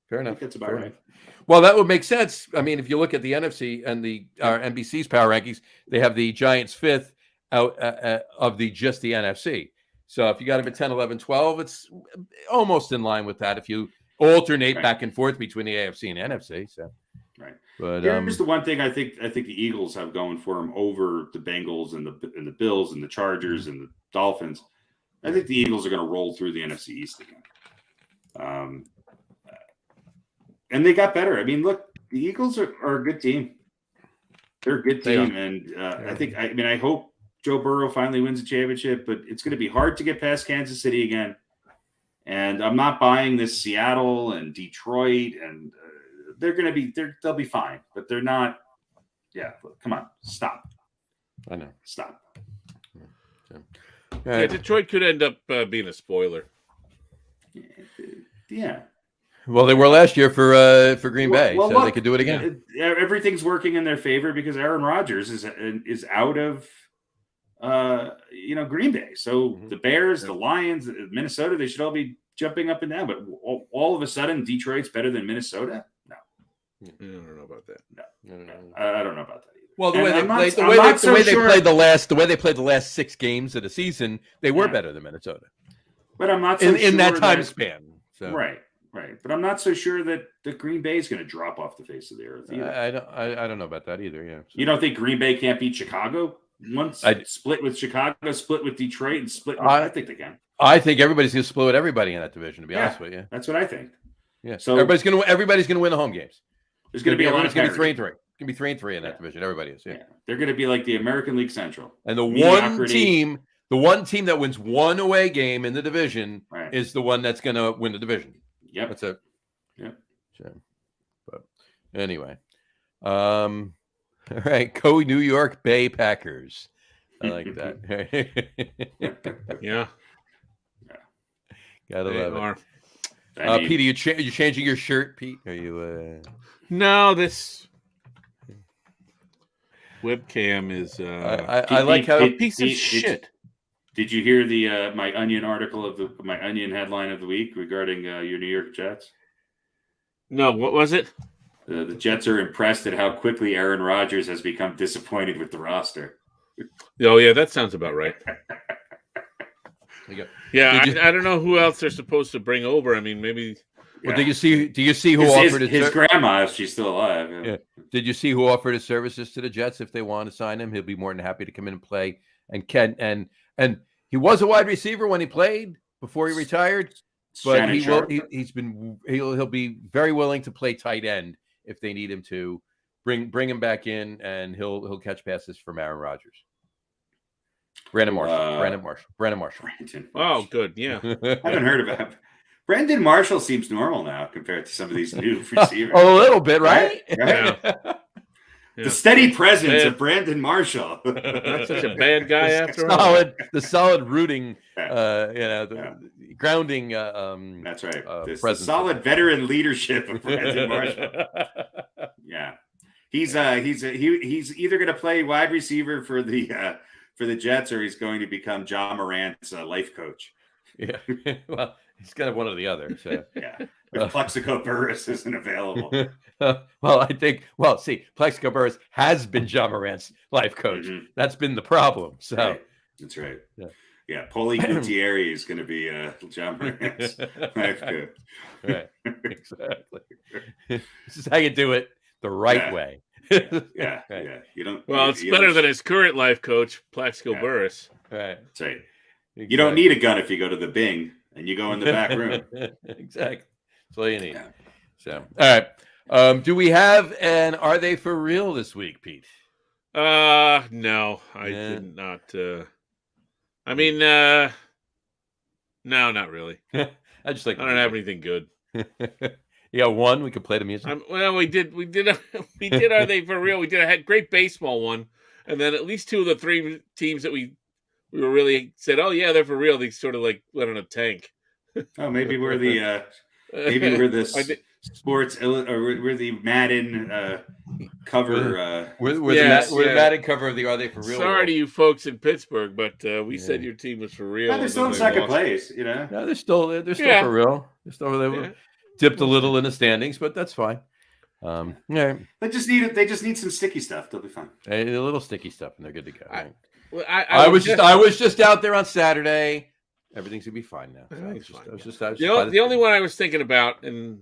Fair enough. That's about right. Well, that would make sense. I mean, if you look at the NFC and the NBC's power rankings, they have the Giants 5th out of the NFC. So if you got them at 10, 11, 12, it's almost in line with that if you alternate back and forth between the AFC and NFC. So right. But here's the one thing I think the Eagles have going for them over the Bengals and the Bills and the Chargers and the Dolphins. I think the Eagles are going to roll through the NFC East again. And they got better. I mean, look, the Eagles are a good team. They're a good team, and I hope Joe Burrow finally wins a championship, but it's going to be hard to get past Kansas City again. And I'm not buying this Seattle and Detroit, and they'll be fine, but they're not. Yeah, come on, stop. I know, stop. Yeah, Detroit could end up being a spoiler. Yeah. Well, they were last year for Green Bay, so look, they could do it again. Everything's working in their favor because Aaron Rodgers is out of Green Bay. So the Bears, the Lions, Minnesota, they should all be jumping up and down. But all of a sudden, Detroit's better than Minnesota? No. I don't know about that. No. I don't know about that either. Well, the way they played the last 6 games of the season, they were better than Minnesota. But I'm not so sure in that time span. So. Right. But I'm not so sure that Green Bay is going to drop off the face of the earth either. I don't know about that either. Yeah. So. You don't think Green Bay can't beat Chicago? Once split with Chicago, split with Detroit, and split. I think they can. I think everybody's going to split with everybody in that division. To be honest with you, that's what I think. Yeah. So everybody's going to win the home games. There's going to be a lot of It's going to be parity. 3-3. It's going to be 3-3 in that division. Everybody is. Yeah. They're going to be like the American League Central. And the Mediocrity. one team that wins one away game in the division Right. is the one that's going to win the division. Yep. That's it. Yep. So, but anyway, all right. Go New York Bay Packers. I like that. Yeah. Gotta They love are. it. Pete, are you changing your shirt, Pete? Are you? No, this webcam is I like how a piece of shit. Did you hear the my Onion article of my Onion headline of the week regarding your New York Jets? No, what was it? The Jets are impressed at how quickly Aaron Rodgers has become disappointed with the roster. Oh yeah, that sounds about right. Yeah, Did you- I don't know who else they're supposed to bring over. I mean, maybe. Well, do you see who His, offered his grandma, if she's still alive. Yeah. Did you see who offered his services to the Jets? If they want to sign him, he'll be more than happy to come in and play. And he was a wide receiver when he played before he retired, but Shannon Sharp. he'll be very willing to play tight end if they need him to. Bring him back in, and he'll catch passes from Aaron Rodgers. Brandon Marshall. Oh, good. Yeah. I haven't heard about him. Brandon Marshall seems normal now compared to some of these new receivers. A little bit, right? Right? Yeah. The steady presence of Brandon Marshall. Not such a bad guy after all. The solid rooting, grounding. That's right. The presence. solid veteran leadership of Brandon Marshall. Yeah, he's either going to play wide receiver for the Jets, or he's going to become John Morant's life coach. Yeah, well, he's kind of one or the other. So yeah, if Plexico Burris isn't available. Plexico Burris has been John Morant's life coach. Mm-hmm. That's been the problem. So right. That's right. Yeah. Paulie Gutierrez is going to be John Morant's life coach. Right. Exactly. This is how you do it the right way. Yeah. Right. Yeah. You don't. Well, it's better than his current life coach, Plexico Burris. Right. That's right. Exactly. You don't need a gun if you go to the Bing and you go in the back room. Exactly. That's all you need. Yeah. So, all right. Do we have an Are They For Real this week, Pete? No, I did not. I mean, no, not really. I don't have anything good. You got one? We could play the music. Well, we did. Are They For Real? We had great baseball one, and then at least two of the three teams that we were really said, oh yeah, they're for real. They sort of like went on a tank. Oh, maybe we're the sports or we're the Madden cover. We're the Madden cover of the Are They For Real? Sorry to you folks in Pittsburgh, but we said your team was for real. Yeah, they're still in second place, you know. No, they're still for real. They're still dipped a little in the standings, but that's fine. Yeah. They just need some sticky stuff. They'll be fine. A little sticky stuff, and they're good to go. Right? I was just out there on Saturday. Everything's gonna be fine now. So the only one I was thinking about, and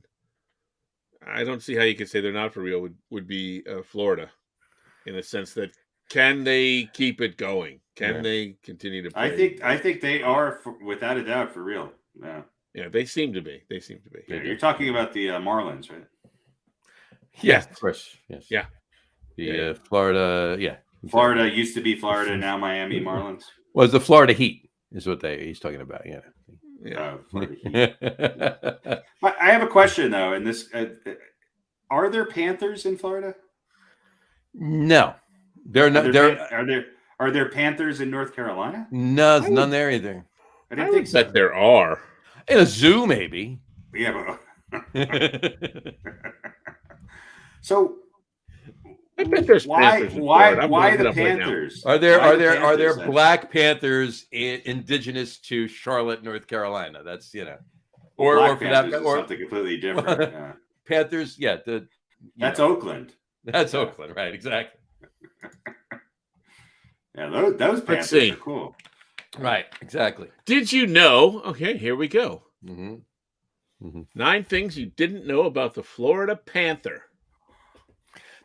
I don't see how you could say they're not for real, would be Florida, in the sense that can they keep it going? Can they continue to play? I think they are without a doubt for real. Yeah. Yeah, they seem to be. Yeah, you're talking about the Marlins, right? Yes, of course. Yes. Yeah. The Florida. Yeah. Florida used to be Florida, now Miami Marlins. Was the Florida Heat is what he's talking about? Yeah. Florida Heat. I have a question though. In this, are there Panthers in Florida? No, they're not. Are there Panthers in North Carolina? No, there's none there either. I didn't think so. That there are. In a zoo, maybe. Yeah. So I bet there's Panthers in Florida. Why the Panthers? Are there Black Panthers indigenous to Charlotte, North Carolina? That's or for that, or something completely different. Panthers, that's Oakland. That's Oakland, right? Exactly. Yeah, those Panthers are cool. Right, exactly. Did you know? Okay, here we go. Mm-hmm. Mm-hmm. 9 things you didn't know about the Florida Panther.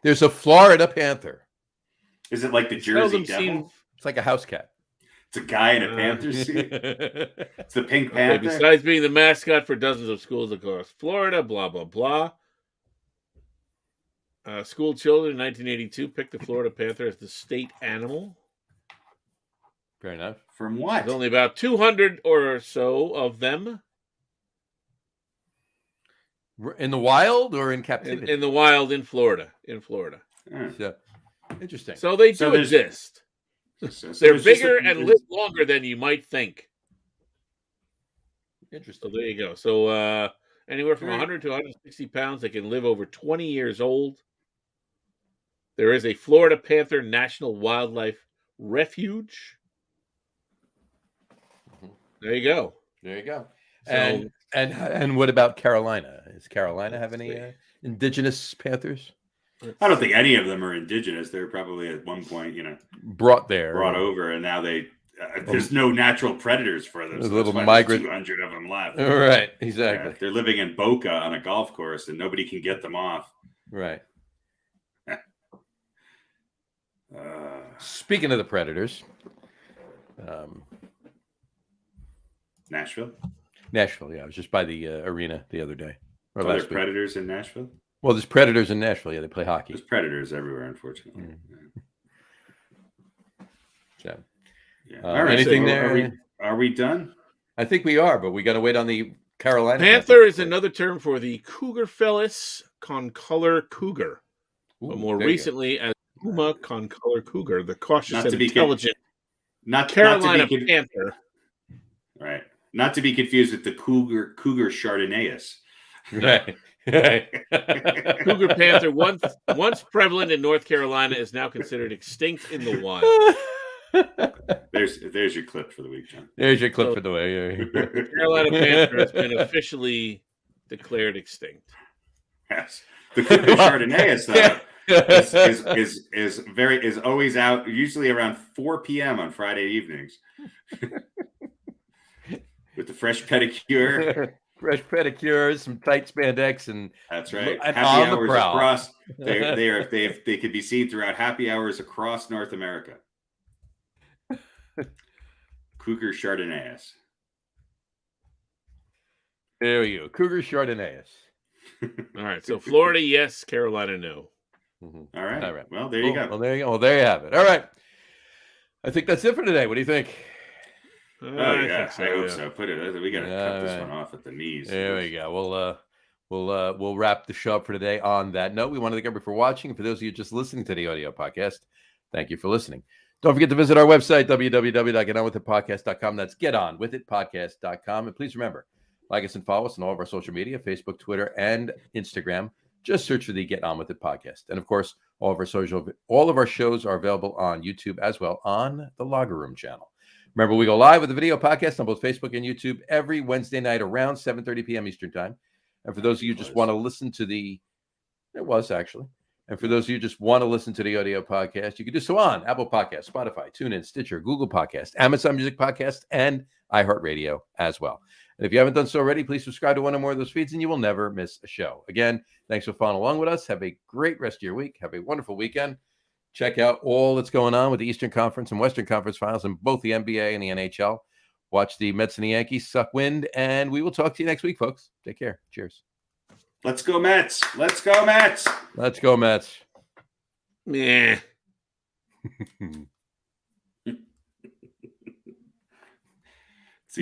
There's a Florida Panther. Is it like the Jersey Devil? It's like a house cat. It's a guy in a Panther suit. It's the Pink Panther. Besides being the mascot for dozens of schools across Florida, blah, blah, blah. School children in 1982 picked the Florida Panther as the state animal. Fair enough. From what? There's only about 200 or so of them In the wild or in captivity? in the wild in Florida. So, interesting. So they So do there's- exist. So They're there's just bigger a- and live longer than you might think. So Interesting. there you go. So anywhere from Right. 100 to 160 pounds, they can live over 20 years old. There is a Florida Panther National Wildlife Refuge. There you go. There you go. So, And what about Carolina? Does Carolina have any indigenous panthers I don't think any of them are indigenous. They're probably at one point, brought there? brought over, and now there's no natural predators for them. There's So little that's why there's migrant- 200 of them left. Right. Yeah, Exactly. they're living in Boca on a golf course, and nobody can get them off. Right. Uh, Speaking of the predators, Nashville. Nashville. Yeah, I was just by the arena the other day or Are there last week. predators in Nashville? Well, there's predators in Nashville. Yeah, they play hockey. There's predators everywhere, unfortunately. So, Yeah. All right, anything there? Are we done? I think we are, but we got to wait on the Carolina Panther is another term for the Cougar Felis concolor cougar, Ooh, but more there you go. recently as Puma concolor cougar, the cautious Not and to be intelligent Not Carolina not to be, Panther. right. Not to be confused with the Cougar Chardonnays. Right. Right. Cougar Panther, once prevalent in North Carolina, is now considered extinct in the wild. There's your clip for the week, John. There's your clip for the way. The Carolina Panther has been officially declared extinct. Yes. The Cougar Chardonnays, though, is always out, usually around 4 p.m. on Friday evenings. With the fresh pedicure. Fresh pedicures, some tight spandex, and That's right. And Happy on the hours prowl. across. They could be seen throughout happy hours across North America. Cougar Chardonnays. there you go. Cougar Chardonnays. All right, so Florida, yes. Carolina, no. Mhm. All right. All right. Well, there you Cool. go. Well, there you go. Well, there you have it. All right. I think that's it for today. What do you think? Oh I yeah, think so, I hope yeah. so. We gotta Yeah, cut this right. one off at the knees. There we go. We'll wrap the show up for today on that note. We want to thank everybody for watching. For those of you just listening to the audio podcast, thank you for listening. Don't forget to visit our website, www.getonwithitpodcast.com. That's getonwithitpodcast.com. And please remember, like us and follow us on all of our social media, Facebook, Twitter, and Instagram. Just search for the Get On With It podcast. And of course, all of our shows are available on YouTube as well on the Logger Room channel. Remember, we go live with the video podcast on both Facebook and YouTube every Wednesday night around 7:30 p.m. Eastern time. And for those of you who just want to listen to it was actually. And for those of you who just want to listen to the audio podcast, you can do so on Apple Podcasts, Spotify, TuneIn, Stitcher, Google Podcasts, Amazon Music Podcast, and iHeartRadio as well. And if you haven't done so already, please subscribe to one or more of those feeds and you will never miss a show. Again, thanks for following along with us. Have a great rest of your week. Have a wonderful weekend. Check out all that's going on with the Eastern Conference and Western Conference finals in both the NBA and the NHL. Watch the Mets and the Yankees suck wind, and we will talk to you next week, folks. Take care. Cheers. Let's go, Mets. Let's go, Mets. Let's go, Mets. Meh.